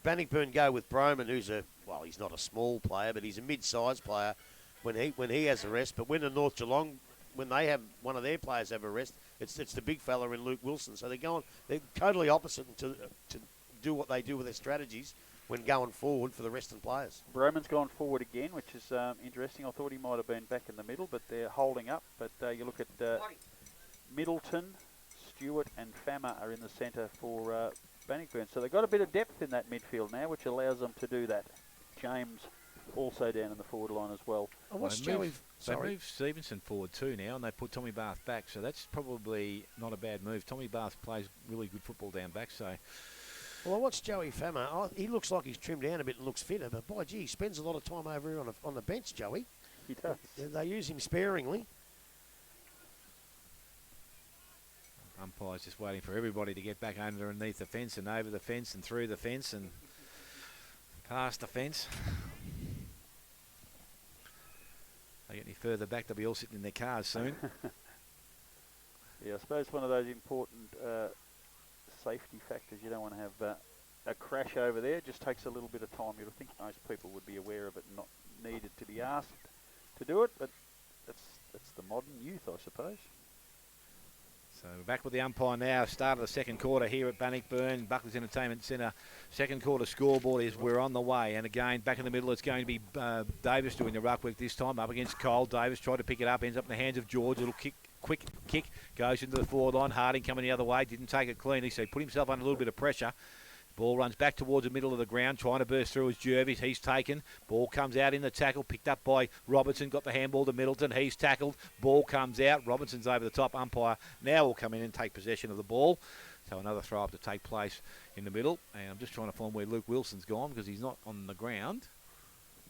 Bannockburn go with Broman, who's he's not a small player, but he's a mid-sized player when he has a rest. But when the North Geelong, when they have one of their players have a rest, it's the big fella in Luke Wilson. So they're totally opposite to do what they do with their strategies when going forward for the resting players. Broman's gone forward again, which is interesting. I thought he might have been back in the middle, but they're holding up. But you look at Middleton, Stewart and Fama are in the centre for Bannockburn. So they've got a bit of depth in that midfield now, which allows them to do that. James also down in the forward line as well. They moved Stevenson forward too now, and they put Tommy Bath back. So that's probably not a bad move. Tommy Bath plays really good football down back, so... Well, I watched Joey Fama. He looks like he's trimmed down a bit and looks fitter, but by gee, he spends a lot of time over here on the bench, Joey. He does. They use him sparingly. Umpire's just waiting for everybody to get back underneath the fence and over the fence and through the fence and past the fence. They get any further back, they'll be all sitting in their cars soon. Yeah, I suppose one of those important safety factors. You don't want to have a crash over there. It just takes a little bit of time. You'd think most people would be aware of it and not needed to be asked to do it, but that's the modern youth, I suppose. So we're back with the umpire now. Start of the second quarter here at Bannockburn, Buckley's Entertainment Centre. Second quarter scoreboard is we're on the way. And again, back in the middle, it's going to be Davis doing the ruck work this time. Up against Cole. Davis tried to pick it up, ends up in the hands of George. Little quick kick, goes into the forward line. Harding coming the other way, didn't take it cleanly, so he put himself under a little bit of pressure. Ball runs back towards the middle of the ground, trying to burst through as Jervis. He's taken. Ball comes out in the tackle, picked up by Robertson. Got the handball to Middleton. He's tackled. Ball comes out. Robertson's over the top. Umpire now will come in and take possession of the ball. So another throw up to take place in the middle. And I'm just trying to find where Luke Wilson's gone because he's not on the ground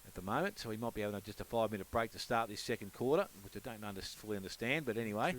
at the moment. So he might be having just a 5-minute break to start this second quarter, which I don't fully understand. But anyway,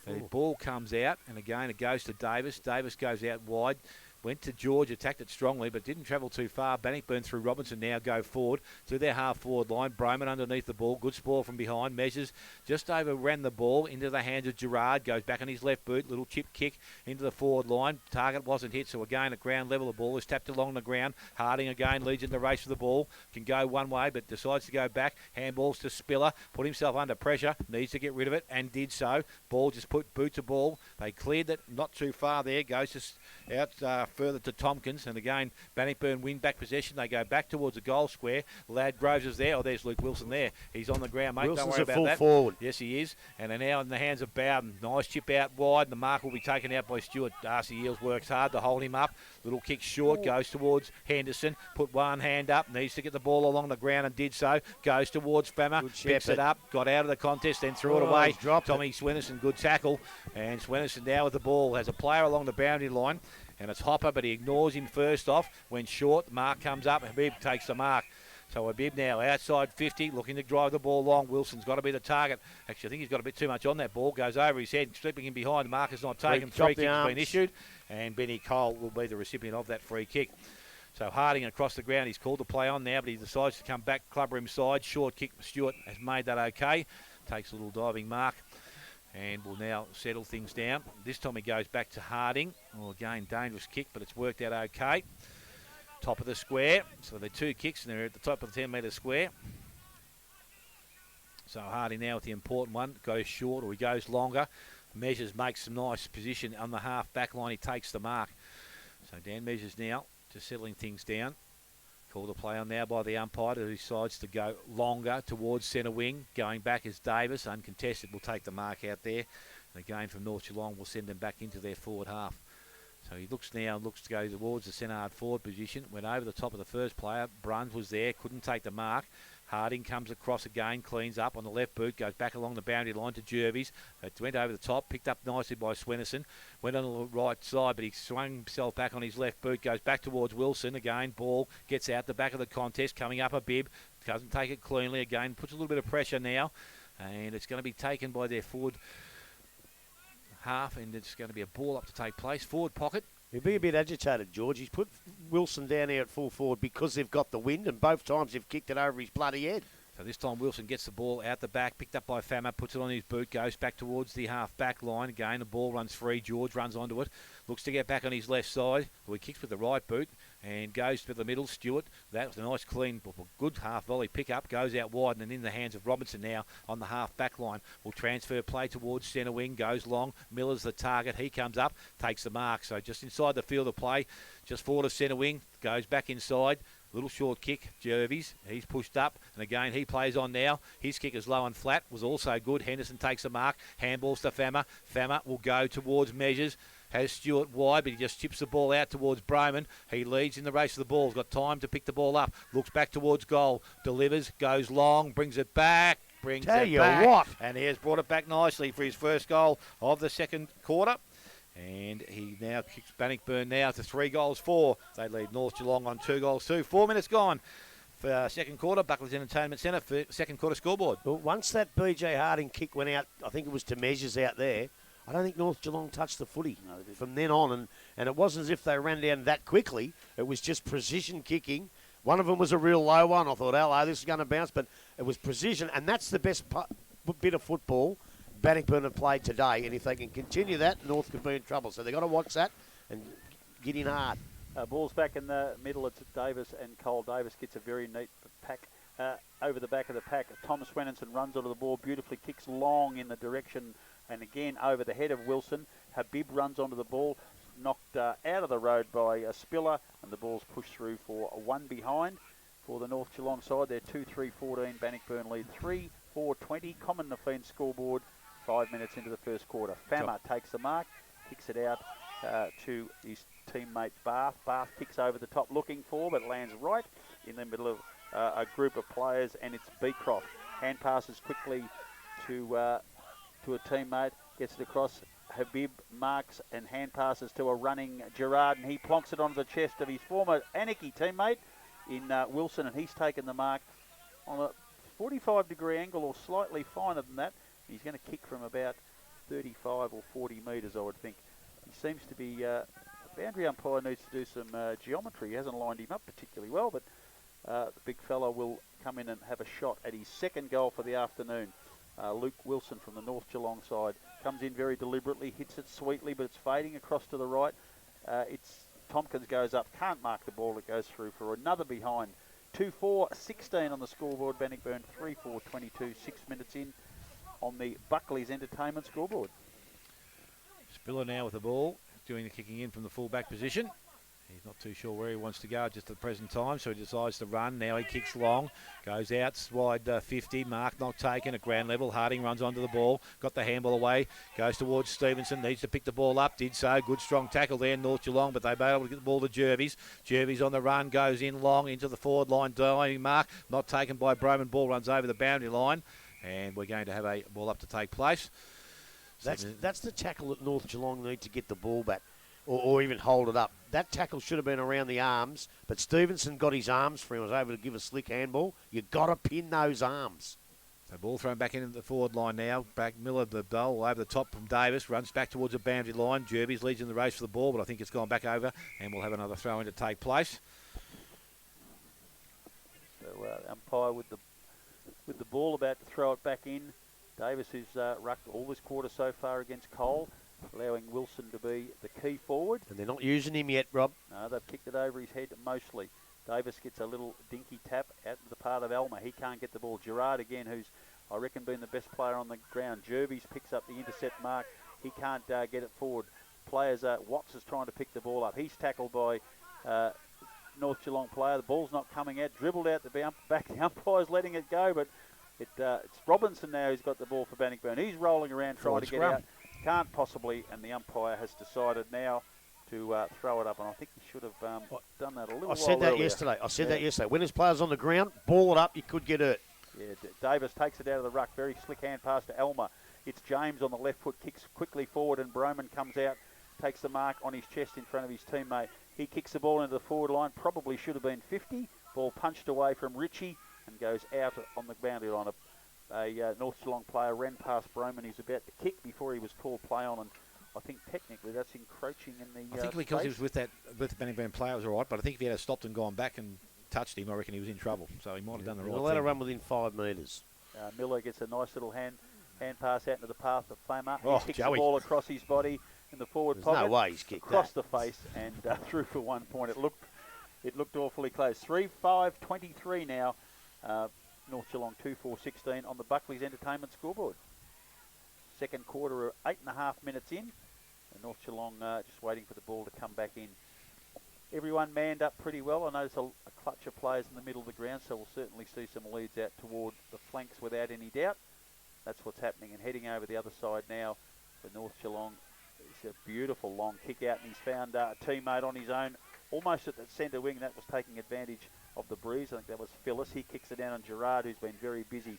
the ball comes out. And again, it goes to Davis. Davis goes out wide. Went to George, attacked it strongly, but didn't travel too far. Bannockburn through Robinson now go forward to their half-forward line. Broman underneath the ball. Good spoil from behind. Measures just overran the ball into the hands of Gerard. Goes back on his left boot. Little chip kick into the forward line. Target wasn't hit, so again at ground level the ball is tapped along the ground. Harding again leads in the race for the ball. Can go one way, but decides to go back. Handballs to Spiller. Put himself under pressure. Needs to get rid of it, and did so. Ball just put boot to ball. They cleared it not too far there. Goes to out further to Tompkins, and again, Bannockburn win back possession. They go back towards the goal square. Lad Groves is there. Oh, there's Luke Wilson there. He's on the ground, mate. Wilson's Don't worry a about full that. forward. Yes, he is. And they're now in the hands of Bowden. Nice chip out wide. The mark will be taken out by Stewart. Darcy Eels works hard to hold him up. Little kick short, goes towards Henderson. Put one hand up, needs to get the ball along the ground and did so. Goes towards Fammer, picks it up, got out of the contest, then threw it away. Tommy Swenison, good tackle. And Swenison now with the ball. Has a player along the boundary line. And it's Hopper, but he ignores him first off. Went short, mark comes up, Habib takes the mark. So Habib now outside 50, looking to drive the ball long. Wilson's got to be the target. Actually, I think he's got a bit too much on that ball. Goes over his head, slipping in behind. The marker's not taken. Free kick's been issued. And Benny Cole will be the recipient of that free kick. So Harding across the ground. He's called to play on now, but he decides to come back, clubber him side. Short kick. Stewart has made that okay. Takes a little diving mark. And will now settle things down. This time he goes back to Harding. Well, again, dangerous kick, but it's worked out okay. Top of the square. So they're two kicks, and they're at the top of the 10-metre square. So Harding now with the important one. Goes short, or he goes longer. Measures, makes some nice position on the half-back line. He takes the mark. So Dan Measures now just settling things down. Called to play on now by the umpire, who decides to go longer towards centre wing. Going back is Davis, uncontested, will take the mark out there. And again from North Geelong will send them back into their forward half. So he looks now and looks to go towards the centre hard forward position. Went over the top of the first player. Bruns was there, couldn't take the mark. Harding comes across again, cleans up on the left boot, goes back along the boundary line to Jervis. It went over the top, picked up nicely by Swenison. Went on the right side, but he swung himself back on his left boot, goes back towards Wilson. Again, ball gets out the back of the contest, coming up a bib. Doesn't take it cleanly. Again, puts a little bit of pressure now. And it's going to be taken by their forward half, and it's going to be a ball up to take place. Forward pocket. He'll be a bit agitated, George. He's put Wilson down here at full forward because they've got the wind, and both times they've kicked it over his bloody head. So this time Wilson gets the ball out the back, picked up by Fammer, puts it on his boot, goes back towards the half-back line. Again, the ball runs free. George runs onto it, looks to get back on his left side. Well, he kicks with the right boot and goes to the middle. Stewart, that was a nice, clean, good half-volley pickup. Goes out wide and in the hands of Robinson now on the half-back line. Will transfer play towards centre wing, goes long. Miller's the target. He comes up, takes the mark. So just inside the field of play, just forward of centre wing, goes back inside. Little short kick, Jervis. He's pushed up, and again, he plays on now. His kick is low and flat, was also good. Henderson takes the mark. Handballs to Fammer. Fammer will go towards Measures. Has Stewart wide, but he just chips the ball out towards Broman. He leads in the race of the ball. He's got time to pick the ball up. Looks back towards goal. Delivers, goes long, brings it back. Tell you what. And he has brought it back nicely for his first goal of the second quarter. And he now kicks Bannockburn now to 3-4. They lead North Geelong on 2-2. 4 minutes gone for second quarter. Buckley's Entertainment Centre for second quarter scoreboard. Well, once that BJ Harding kick went out, I think it was to Measures out there, I don't think North Geelong touched the footy from then on. And it wasn't as if they ran down that quickly. It was just precision kicking. One of them was a real low one. I thought, hello, this is going to bounce. But it was precision. And that's the best bit of football Bannockburn have played today, and if they can continue that, North could be in trouble. So they've got to watch that and get in hard. Ball's back in the middle. It's Davis and Cole. Davis gets a very neat pack over the back of the pack. Thomas Swenison runs onto the ball beautifully, kicks long in the direction, and again over the head of Wilson. Habib runs onto the ball, knocked out of the road by Spiller, and the ball's pushed through for a one behind for the North Geelong side. They're 2-3-14. Bannockburn lead 3-4-20. Common Nafeen scoreboard. 5 minutes into the first quarter. Fammer takes the mark, kicks it out to his teammate Bath. Bath kicks over the top looking for, but lands right in the middle of a group of players, and it's Beecroft. Hand passes quickly to a teammate, gets it across. Habib marks and hand passes to a running Gerard, and he plonks it onto the chest of his former Anarchy teammate in Wilson, and he's taken the mark on a 45-degree angle or slightly finer than that. He's going to kick from about 35 or 40 metres, I would think. He seems to be... the boundary umpire needs to do some geometry. He hasn't lined him up particularly well, but the big fella will come in and have a shot at his second goal for the afternoon. Luke Wilson from the North Geelong side comes in very deliberately, hits it sweetly, but it's fading across to the right. Tompkins goes up, can't mark the ball. It goes through for another behind. 2-4-16 on the scoreboard. Bannockburn 3-4-22, 6 minutes in on the Buckley's Entertainment scoreboard. Spiller now with the ball, doing the kicking in from the full-back position. He's not too sure where he wants to go just at the present time, so he decides to run. Now he kicks long, goes out wide 50. Mark not taken at ground level. Harding runs onto the ball, got the handball away, goes towards Stevenson, needs to pick the ball up, did so. Good strong tackle there, North Geelong, but they've been able to get the ball to Jervis. Jervis on the run, goes in long into the forward line, diving mark, not taken by Broman. Ball runs over the boundary line, and we're going to have a ball up to take place. That's the tackle that North Geelong need to get the ball back. Or even hold it up. That tackle should have been around the arms, but Stevenson got his arms free and was able to give a slick handball. You've got to pin those arms. So ball thrown back into the forward line now. Back Miller, the ball over the top from Davis, runs back towards the boundary line. Jervis leads in the race for the ball, but I think it's gone back over, and we'll have another throw in to take place. So umpire with the ball about to throw it back in. Davis, who's rucked all this quarter so far against Cole, allowing Wilson to be the key forward. And they're not using him yet, Rob. No, they've kicked it over his head mostly. Davis gets a little dinky tap at the part of Elmer. He can't get the ball. Gerard again, who's, I reckon, been the best player on the ground. Jervis picks up the intercept mark. He can't get it forward. Players, Watts is trying to pick the ball up. He's tackled by North Geelong player. The ball's not coming out. Dribbled out the back. The umpire's letting it go, but it's Robinson now who's got the ball for Bannockburn. He's rolling around trying to get out. Can't possibly, and the umpire has decided now to throw it up, and I think he should have done that a little while I said that earlier. yesterday. That yesterday. When his player's on the ground, ball it up, you could get hurt. Yeah, Davis takes it out of the ruck. Very slick hand pass to Elmer. It's James on the left foot, kicks quickly forward, and Broman comes out, takes the mark on his chest in front of his teammate. He kicks the ball into the forward line, probably should have been 50. Ball punched away from Ritchie and goes out on the boundary line. A North Geelong player ran past Broman. He's about to kick before he was called play on, and I think technically that's encroaching in the I think because he was with the Bannockburn player, it was all right, but I think if he had stopped and gone back and touched him, I reckon he was in trouble. So he might have done the right thing. Let her run within 5 metres. Miller gets a nice little hand pass out into the path of Flammer. Oh, He kicks Joey. the ball across his body in the forward There's pocket. no way he's kicked across that. the face and through for 1 point. It looked awfully close. 3-5-23 now. North Geelong 2-4-16 on the Buckley's Entertainment scoreboard. Second quarter, 8.5 minutes in. And North Geelong just waiting for the ball to come back in. Everyone manned up pretty well. I notice a clutch of players in the middle of the ground, so we'll certainly see some leads out toward the flanks without any doubt. That's what's happening. And heading over the other side now for North Geelong. It's a beautiful long kick out, and he's found a teammate on his own, almost at the centre wing. That was taking advantage of the breeze. I think that was Phyllis. He kicks it down on Gerard, who's been very busy.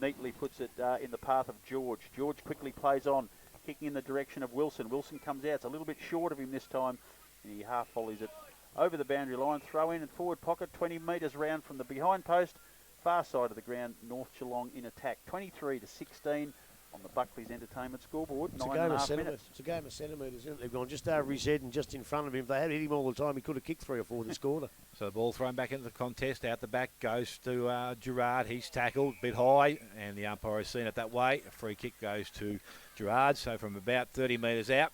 Neatly puts it in the path of George. George quickly plays on, kicking in the direction of Wilson. Wilson comes out. It's a little bit short of him this time, and he half volleys it over the boundary line. Throw in and forward pocket, 20 metres round from the behind post. Far side of the ground, North Geelong in attack. 23-16 on the Buckley's Entertainment scoreboard. It's 9.5 minutes. It's a game of centimetres, isn't it? They've gone just over his head and just in front of him. If they had hit him all the time, he could have kicked 3 or 4 this quarter. So the ball thrown back into the contest. Out the back goes to Gerard. He's tackled a bit high, and the umpire has seen it that way. A free kick goes to Gerard. So from about 30 metres out,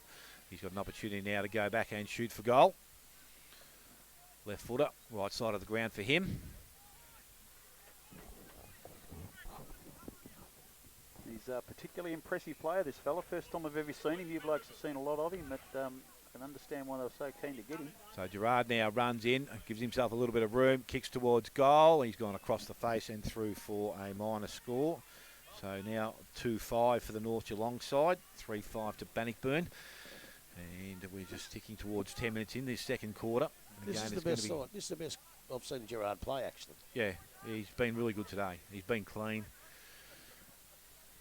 he's got an opportunity now to go back and shoot for goal. Left footer, right side of the ground for him. He's a particularly impressive player, this fella. First time I've ever seen him. You blokes have seen a lot of him, but I can understand why they were so keen to get him. So Gerard now runs in, gives himself a little bit of room, kicks towards goal. He's gone across the face and through for a minor score. So now 2-5 for the North Geelong side, 3-5 to Bannockburn. And we're just ticking towards 10 minutes in this second quarter. This is the best side. This is the best I've seen Gerard play, actually. Yeah, he's been really good today. He's been clean.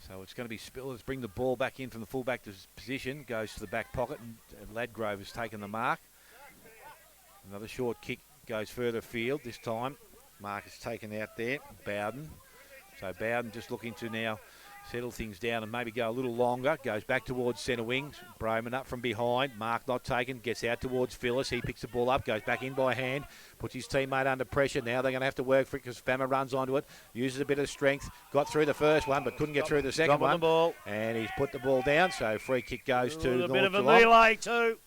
So it's going to be Spill. Let's bring the ball back in from the fullback position. Goes to the back pocket, and Ladgrove has taken the mark. Another short kick goes further afield. This time, mark is taken out there. Bowden. So Bowden just looking to now settle things down and maybe go a little longer. Goes back towards centre wing. Broman up from behind. Mark not taken. Gets out towards Phyllis. He picks the ball up. Goes back in by hand. Puts his teammate under pressure. Now they're going to have to work for it because Fama runs onto it. Uses a bit of strength. Got through the first one but couldn't get through the second one. The ball. And he's put the ball down. So free kick goes to North A bit of a Geelong. melee too.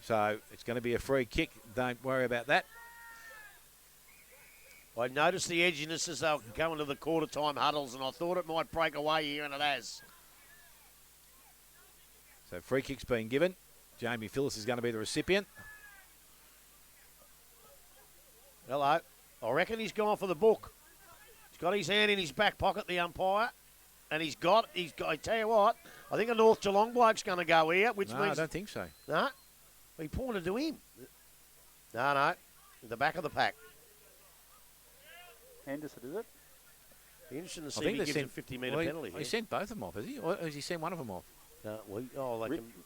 So it's going to be a free kick. Don't worry about that. I noticed the edginess as they were going to the quarter-time huddles, and I thought it might break away here, and it has. So free kick's been given. Jamie Phillips is going to be the recipient. Hello. I reckon he's gone for the book. He's got his hand in his back pocket, the umpire. And he's got, I tell you what, I think a North Geelong bloke's going to go here, which No, means... I don't think so. No? He pointed to him. No. The back of the pack. Henderson, is it? Interesting to see if he gives a 50-metre penalty. He sent both of them off, has he? Or has he sent one of them off?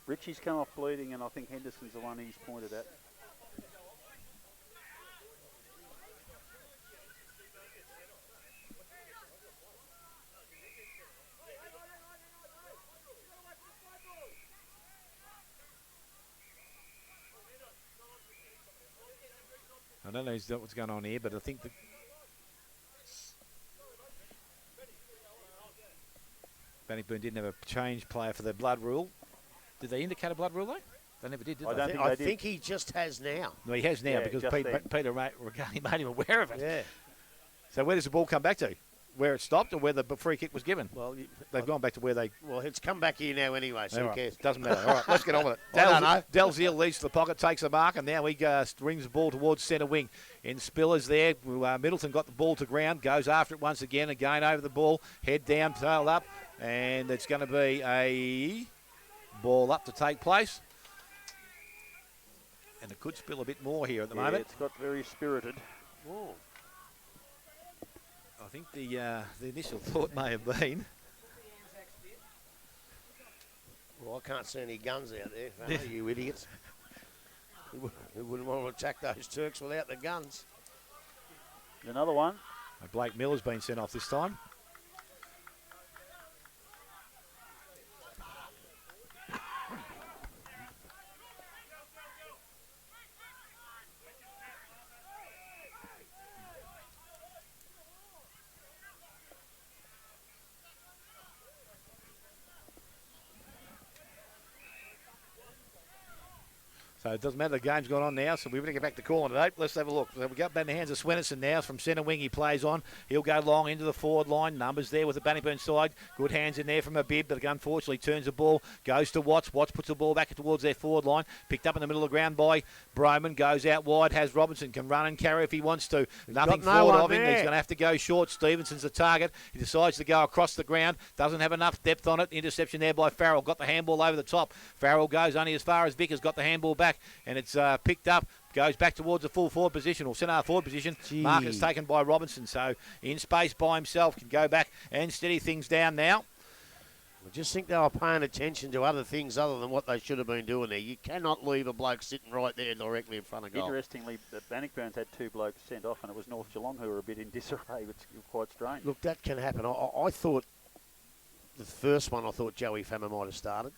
Richie's come off bleeding, and I think Henderson's the one he's pointed at. I don't know what's going on here, but I think that Bannockburn didn't have a change player for the blood rule. Did they indicate a blood rule, though? They never did they? I think he just has now. No, he has now because Peter Regani made him aware of it. Yeah. So where does the ball come back to? Where it stopped or where the free kick was given? Well, they've gone back to where they... Well, it's come back here now anyway, so who cares? Doesn't matter. All right, let's get on with it. Dalziel leads to the pocket, takes the mark, and now he rings the ball towards centre wing. In Spillers there, Middleton got the ball to ground, goes after it once again over the ball, head down, tail up, and it's going to be a ball up to take place. And it could spill a bit more here at the moment. It's got very spirited. Oh. I think the initial thought may have been... Well, I can't see any guns out there, you idiots. Who wouldn't want to attack those Turks without the guns? Another one. Blake Miller's been sent off this time. So it doesn't matter, the game's gone on now, so we better get back to calling it, Ape. Let's have a look. So we got back in the hands of Swenison now from centre wing. He plays on. He'll go long into the forward line. Numbers there with the Bannockburn side. Good hands in there from a bib, but unfortunately turns the ball, goes to Watts. Watts puts the ball back towards their forward line. Picked up in the middle of the ground by Broman. Goes out wide, has Robinson, can run and carry if he wants to. Nothing forward of him. He's going to have to go short. Stevenson's the target. He decides to go across the ground. Doesn't have enough depth on it. Interception there by Farrell. Got the handball over the top. Farrell goes only as far as Vickers. Got the handball back, and it's picked up, goes back towards the full forward position or centre forward position. Mark is taken by Robinson, so in space by himself, can go back and steady things down now. I just think they were paying attention to other things other than what they should have been doing there. You cannot leave a bloke sitting right there directly in front of goal. Interestingly, the Bannockburns had two blokes sent off, and it was North Geelong who were a bit in disarray, which is quite strange. Look, that can happen. I thought the first one, I thought Joey Fammer might have started.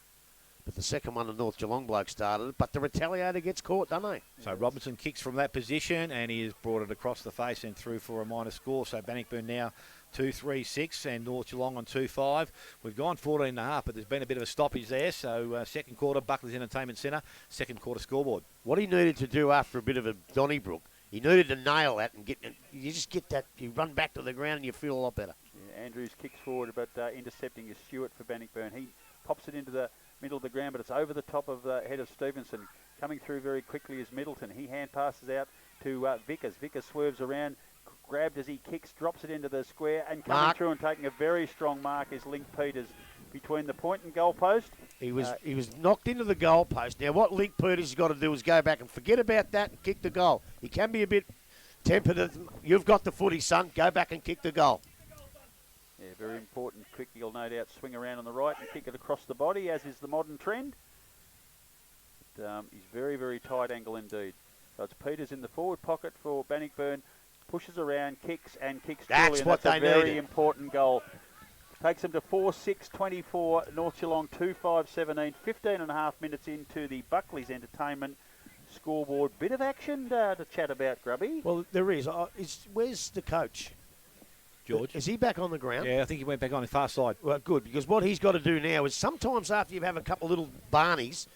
But the second one, the North Geelong bloke started. But the retaliator gets caught, doesn't he? So Robinson kicks from that position, and he has brought it across the face and through for a minor score. So Bannockburn now 2-3-6 and North Geelong on 2-5. We've gone 14.5, but there's been a bit of a stoppage there. So second quarter, Buckley's Entertainment Centre, second quarter scoreboard. What he needed to do after a bit of a Donnybrook, he needed to nail that and you just get that, you run back to the ground and you feel a lot better. Yeah, Andrews kicks forward, but intercepting is Stewart for Bannockburn. He pops it into the middle of the ground, but it's over the top of the head of Stevenson. Coming through very quickly is Middleton. He hand passes out to Vickers. Vickers swerves around, grabbed as he kicks, drops it into the square, and coming through and taking a very strong mark is Link Peters between the point and goal post. He was knocked into the goal post. Now what Link Peters has got to do is go back and forget about that and kick the goal. He can be a bit tempered. You've got the footy, son. Go back and kick the goal. Yeah, very important. Quick, he'll no doubt swing around on the right and kick it across the body, as is the modern trend. But, he's very, very tight angle indeed. So it's Peters in the forward pocket for Bannockburn. Pushes around, kicks That's truly, and what that's they a very needed. important goal. Takes them to 4-6-24. North Geelong 2-5-17. 15.5 minutes into the Buckley's Entertainment scoreboard. Bit of action to chat about, Grubby. Well, there is. Where's the coach? George. Is he back on the ground? Yeah, I think he went back on the far side. Well, good, because what he's got to do now is sometimes after you have a couple of little barneys,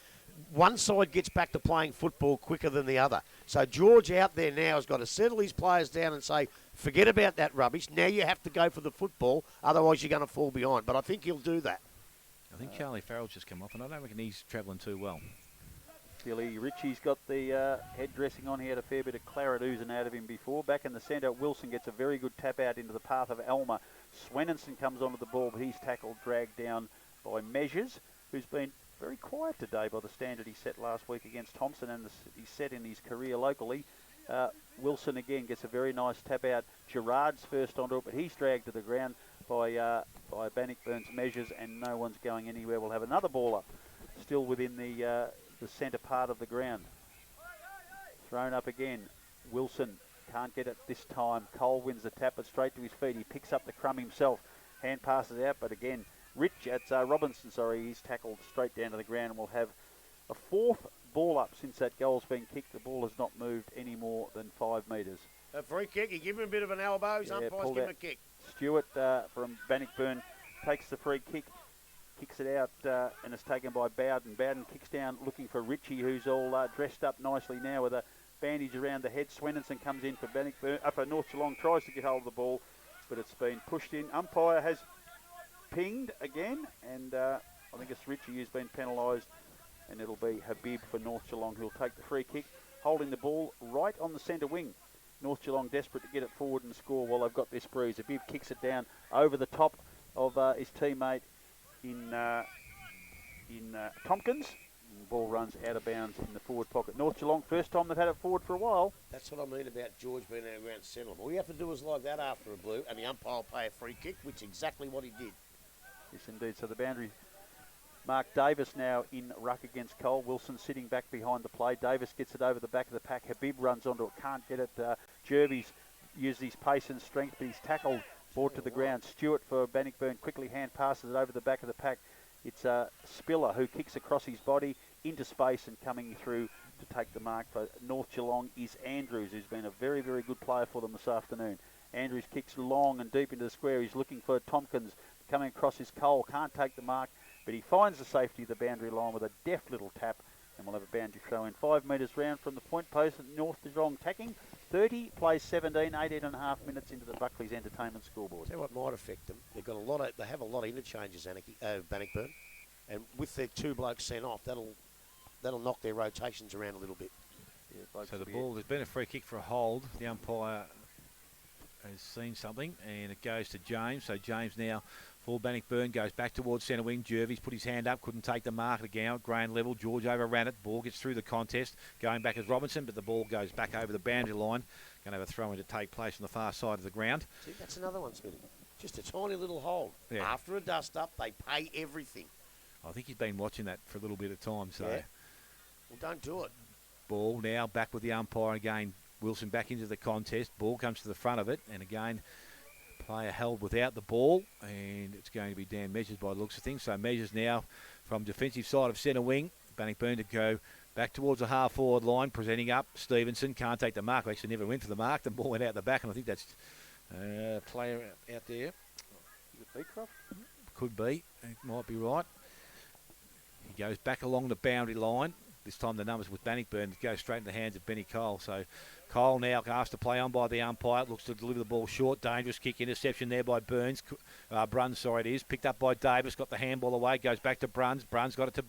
one side gets back to playing football quicker than the other. So George out there now has got to settle his players down and say, forget about that rubbish. Now you have to go for the football, otherwise you're going to fall behind. But I think he'll do that. I think Charlie Farrell's just come off, and I don't reckon he's travelling too well. Billy Ritchie's got the head dressing on. He had a fair bit of claret oozing out of him before. Back in the centre, Wilson gets a very good tap out into the path of Elmer. Swenninson comes onto the ball, but he's tackled, dragged down by Measures, who's been very quiet today by the standard he set last week against Thompson, and he set in his career locally. Wilson again gets a very nice tap out. Gerard's first onto it, but he's dragged to the ground by Bannockburn's Measures, and no one's going anywhere. We'll have another ball up, still within the centre part of the ground. Thrown up again. Wilson can't get it this time. Cole wins the tap, but straight to his feet. He picks up the crumb himself. Hand passes out, but again, Robinson, he's tackled straight down to the ground, and we'll have a fourth ball up since that goal's been kicked. The ball has not moved any more than 5 metres. A free kick. You give him a bit of an elbow. His umpires give him a kick. Stewart from Bannockburn takes the free kick, kicks it out, and it's taken by Bowden. Bowden kicks down looking for Ritchie, who's all dressed up nicely now with a bandage around the head. Swenninson comes in for Bannockburn. For North Geelong, tries to get hold of the ball, but it's been pushed in. Umpire has pinged again, and I think it's Ritchie who's been penalised, and it'll be Habib for North Geelong who'll take the free kick, holding the ball right on the centre wing. North Geelong desperate to get it forward and score while they've got this breeze. Habib kicks it down over the top of his teammate in Tompkins. And the ball runs out of bounds in the forward pocket. North Geelong, first time they've had it forward for a while. That's what I mean about George being our ground centre. All you have to do is like that after a blue, and the umpire will pay a free kick, which is exactly what he did. Yes, indeed. So the boundary. Mark Davis now in ruck against Cole. Wilson sitting back behind the play. Davis gets it over the back of the pack. Habib runs onto it, can't get it. Jervis used his pace and strength, but he's tackled, brought to the ground. Stewart for Bannockburn quickly hand passes it over the back of the pack. It's Spiller who kicks across his body into space, and coming through to take the mark for North Geelong is Andrews, who's been a very, very good player for them this afternoon. Andrews kicks long and deep into the square. He's looking for Tompkins. Coming across his Cole, can't take the mark, but he finds the safety of the boundary line with a deft little tap, and we'll have a boundary throw in. 5 metres round from the point post. North Geelong tacking 30, plays 17, 18 and a half minutes into the Buckley's Entertainment scoreboard. Tell you what might affect them. They have a lot of interchanges, Bannockburn, and with their 2 blokes sent off, that'll knock their rotations around a little bit. Yeah, so the ball, there's been a free kick for a hold. The umpire has seen something, and it goes to James. So James now for Bannockburn goes back towards centre wing. Jervis put his hand up, couldn't take the mark again at ground level. George overran it. Ball gets through the contest. Going back as Robinson, but the ball goes back over the boundary line. Going to have a throw in to take place on the far side of the ground. See, that's another one, Smithy. Just a tiny little hold. Yeah. After a dust-up, they pay everything. I think he's been watching that for a little bit of time. So, yeah. Well, don't do it. Ball now back with the umpire again. Wilson back into the contest. Ball comes to the front of it, and again, player held without the ball, and it's going to be Dan Measures by the looks of things. So Measures now from defensive side of centre wing. Bannockburn to go back towards the half-forward line, presenting up. Stevenson can't take the mark. Actually never went for the mark. The ball went out the back, and I think that's player out there. Is it Beecroft? Could be. It might be right. He goes back along the boundary line. This time the numbers with Bannockburn go straight in the hands of Benny Cole. So Cole now asked to play on by the umpire. Looks to deliver the ball short. Dangerous kick, interception there by Bruns, it is. Picked up by Davis. Got the handball away. Goes back to Bruns. Bruns got it to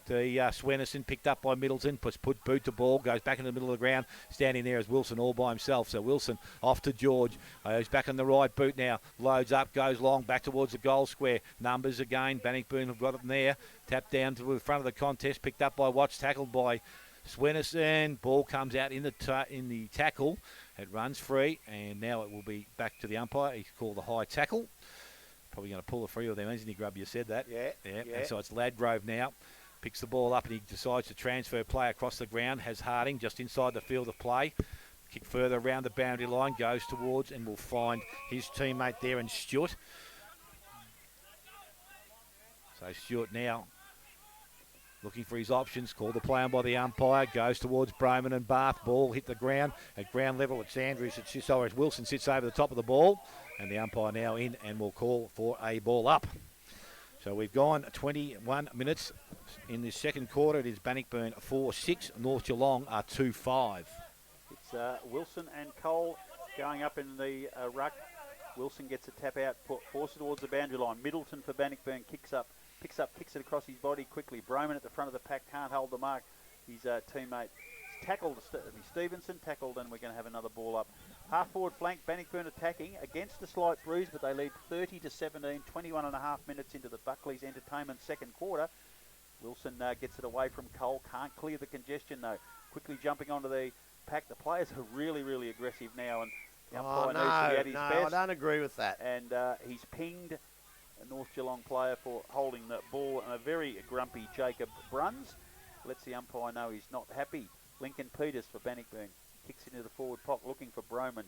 Swenninson. Picked up by Middleton. Put boot to ball. Goes back in the middle of the ground. Standing there is Wilson all by himself. So Wilson off to George. He's back on the right boot now. Loads up. Goes long. Back towards the goal square. Numbers again. Bannockburn have got it there. Tapped down to the front of the contest. Picked up by Watts. Tackled by Swenninson. Ball comes out in the tackle. It runs free, and now it will be back to the umpire. He's called a high tackle. Probably going to pull a free of them, isn't he, Grub? You said that. Yeah. And so it's Ladgrove now. Picks the ball up, and he decides to transfer play across the ground. Has Harding just inside the field of play. Kick further around the boundary line. Goes towards and will find his teammate there in Stewart. So Stewart now looking for his options. Called the play on by the umpire. Goes towards Broman and Bath. Ball hit the ground. At ground level, it's Andrews. Wilson sits over the top of the ball. And the umpire now in and will call for a ball up. So we've gone 21 minutes in this second quarter. It is Bannockburn 4-6. North Geelong are 2-5. It's Wilson and Cole going up in the ruck. Wilson gets a tap out, forced towards the boundary line. Middleton for Bannockburn picks it across his body quickly. Broman at the front of the pack can't hold the mark. his teammate tackled, Stevenson tackled, and we're going to have another ball up. Half forward flank, Bannockburn attacking against a slight breeze, but they lead 30-17, 21 and a half minutes into the Buckley's Entertainment second quarter. Wilson gets it away from Cole, can't clear the congestion though. Quickly jumping onto the pack. The players are really, really aggressive now, and the umpire needs to be at his best. I don't agree with that. And he's pinged a North Geelong player for holding the ball, and a very grumpy Jacob Bruns lets the umpire know he's not happy. Lincoln Peters for Bannockburn kicks into the forward pocket looking for Broman.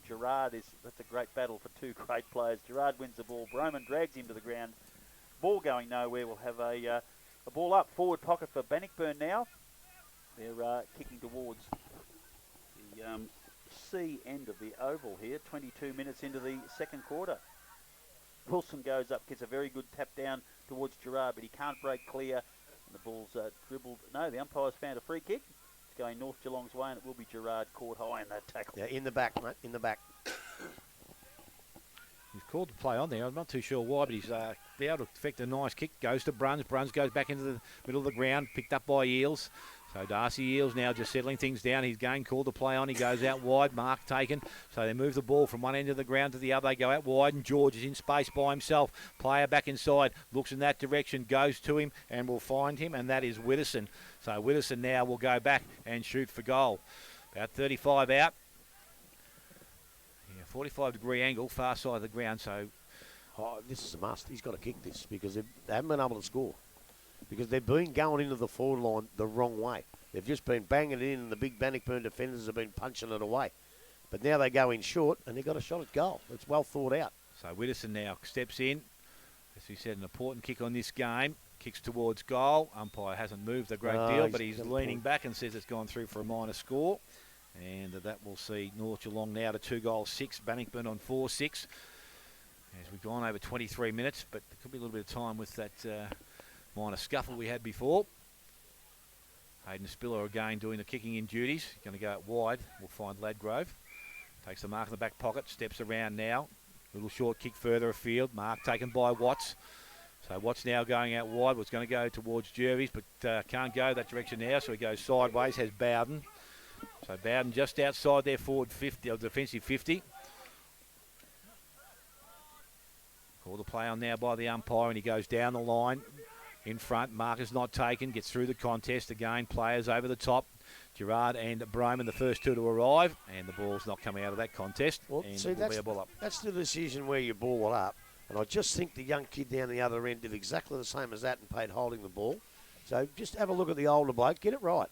That's a great battle for two great players. Gerard wins the ball. Broman drags him to the ground. Ball going nowhere. We'll have a ball up. Forward pocket for Bannockburn now. They're kicking towards the C end of the oval here. 22 minutes into the second quarter. Wilson goes up, gets a very good tap down towards Gerard, but he can't break clear. And the ball's dribbled. No, the umpire's found a free kick. It's going North Geelong's way, and it will be Gerard caught high in that tackle. Yeah, in the back, mate, in the back. He's called the play on there. I'm not too sure why, but he's be able to effect a nice kick. Goes to Bruns. Bruns goes back into the middle of the ground, picked up by Eels. So Darcy Eels now just settling things down. He's going, called the play on. He goes out wide. Mark taken. So they move the ball from one end of the ground to the other. They go out wide, and George is in space by himself. Player back inside. Looks in that direction. Goes to him and will find him, and that is Widdowson. So Widdowson now will go back and shoot for goal. About 35 out. 45-degree angle, far side of the ground. So this is a must. He's got to kick this because they haven't been able to score. Because they've been going into the forward line the wrong way. They've just been banging it in, and the big Bannockburn defenders have been punching it away. But now they go in short, and they've got a shot at goal. It's well thought out. So Widdowson now steps in. As we said, an important kick on this game. Kicks towards goal. Umpire hasn't moved a great deal, but he's leaning back and says it's gone through for a minor score. And that will see North Geelong now to 2-6. Bannockburn on 4-6. As we've gone over 23 minutes, but there could be a little bit of time with that minor scuffle we had before. Hayden Spiller again doing the kicking in duties. Going to go out wide. We'll find Ladgrove. Takes the mark in the back pocket. Steps around now. Little short kick further afield. Mark taken by Watts. So Watts now going out wide. Was going to go towards Jervis, but can't go that direction now. So he goes sideways. Has Bowden. So Bowden just outside their forward 50, or defensive 50. Call the play on now by the umpire, and he goes down the line in front. Mark is not taken, gets through the contest. Again, players over the top. Gerard and Broman, the first two to arrive, and the ball's not coming out of that contest. Well, and see, it will be a ball up. That's the decision where you ball up. And I just think the young kid down the other end did exactly the same as that and paid holding the ball. So just have a look at the older bloke, get it right.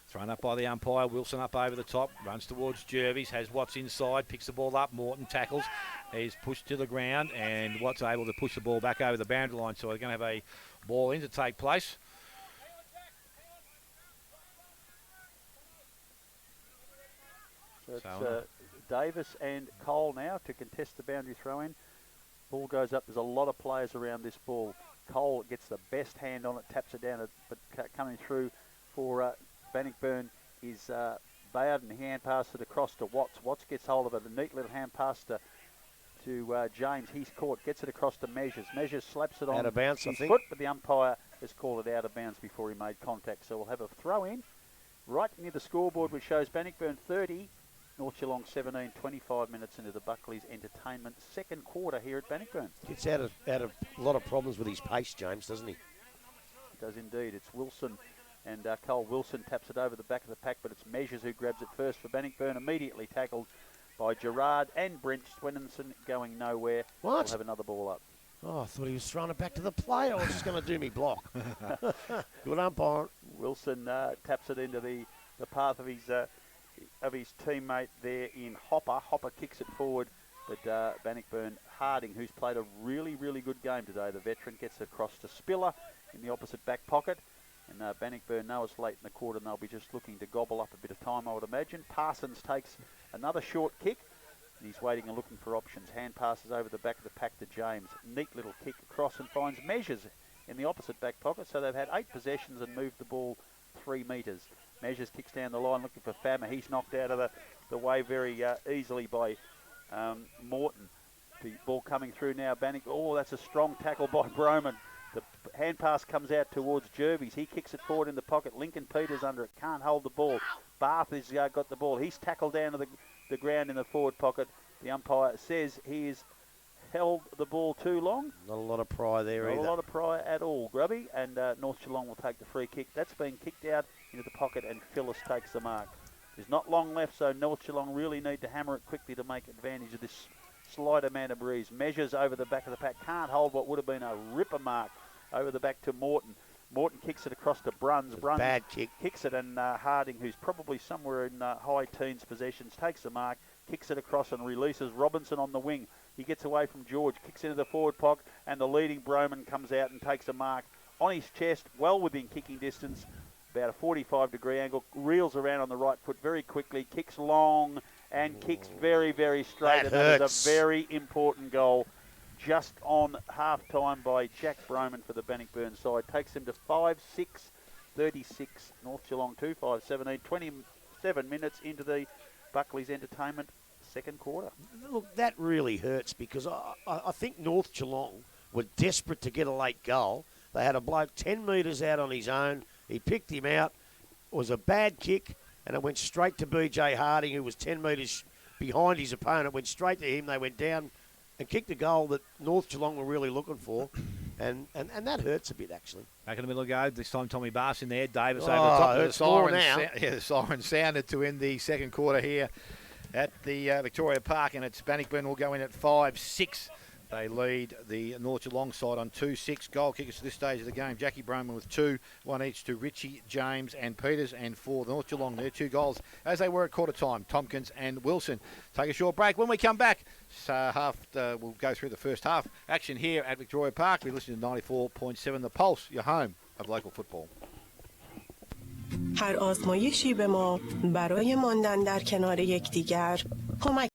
Thrown up by the umpire. Wilson up over the top. Runs towards Jervis. Has Watts inside. Picks the ball up. Morton tackles. He's pushed to the ground. And Watts able to push the ball back over the boundary line. So we're going to have a ball in to take place. So it's Davis and Cole now to contest the boundary throw-in. Ball goes up. There's a lot of players around this ball. Cole gets the best hand on it. Taps it down. But coming through for Bannockburn is Bowden. Hand passes it across to Watts. Watts gets hold of it. A neat little hand pass to James. He's caught. Gets it across to Measures. Measures slaps it on out of bounds, his I think. foot, but the umpire has called it out of bounds before he made contact. So we'll have a throw in right near the scoreboard, which shows Bannockburn 30, North Geelong 17, 25 minutes into the Buckley's Entertainment second quarter here at Bannockburn. Gets out of a lot of problems with his pace, James, doesn't he? He does indeed. It's Wilson. And Cole Wilson taps it over the back of the pack, but it's Measures who grabs it first for Bannockburn. Immediately tackled by Gerard and Brent Swinenson, going nowhere. What? We'll have another ball up. Oh, I thought he was throwing it back to the player. I was just going to do me block. Good umpire. Wilson taps it into the path of his teammate there in Hopper. Hopper kicks it forward, but Bannockburn Harding, who's played a really, really good game today, the veteran, gets across to Spiller in the opposite back pocket. And Bannockburn know it's late in the quarter, and they'll be just looking to gobble up a bit of time, I would imagine. Parsons takes another short kick, and he's waiting and looking for options. Hand passes over the back of the pack to James. Neat little kick across and finds Measures in the opposite back pocket. So they've had 8 possessions and moved the ball 3 metres. Measures kicks down the line looking for Fammer. He's knocked out of the way very easily by Morton. The ball coming through now. Oh, that's a strong tackle by Broman. The hand pass comes out towards Jervis. He kicks it forward in the pocket. Lincoln Peters under it. Can't hold the ball. Bath has got the ball. He's tackled down to the ground in the forward pocket. The umpire says he has held the ball too long. Not a lot of pry there either. Not a lot of pry at all, Grubby. And North Geelong will take the free kick. That's been kicked out into the pocket, and Phyllis takes the mark. There's not long left, so North Geelong really need to hammer it quickly to make advantage of this slight amount of breeze. Measures over the back of the pack. Can't hold what would have been a ripper mark over the back to Morton. Morton kicks it across to Bruns. Bruns bad kick. Kicks it, and Harding, who's probably somewhere in high teens possessions, takes the mark, kicks it across and releases Robinson on the wing. He gets away from George, kicks into the forward pocket, and the leading Broman comes out and takes a mark on his chest, well within kicking distance, about a 45-degree angle, reels around on the right foot very quickly, kicks long and kicks very, very straight. That and hurts. that is a very important goal just on half-time by Jack Broman for the Bannockburn side. Takes them to 5-6, 36, North Geelong 2-5-17, 27 minutes into the Buckley's Entertainment second quarter. Look, that really hurts because I think North Geelong were desperate to get a late goal. They had a bloke 10 metres out on his own. He picked him out. It was a bad kick, and it went straight to BJ Harding, who was 10 metres behind his opponent. Went straight to him. They went down and kicked a goal that North Geelong were really looking for, and that hurts a bit, actually. Back in the middle of the go, this time Tommy Bass in there. Davis Oh, over the top of the it's more siren. now. The siren sounded to end the second quarter here at the Victoria Park, and it's Bannockburn will go in at 5-6. They lead the North Geelong side on 2-6. Goal kickers to this stage of the game. Jackie Broman with 2, 1 each to Richie, James and Peters, and for North Geelong, their 2 goals as they were at quarter time, Tompkins and Wilson. Take a short break. When we come back, we'll go through the first half action here at Victoria Park. We listen to 94.7 The Pulse, your home of local football. هر آزمایشی به ما برای ماندن در کنار یکدیگر کمک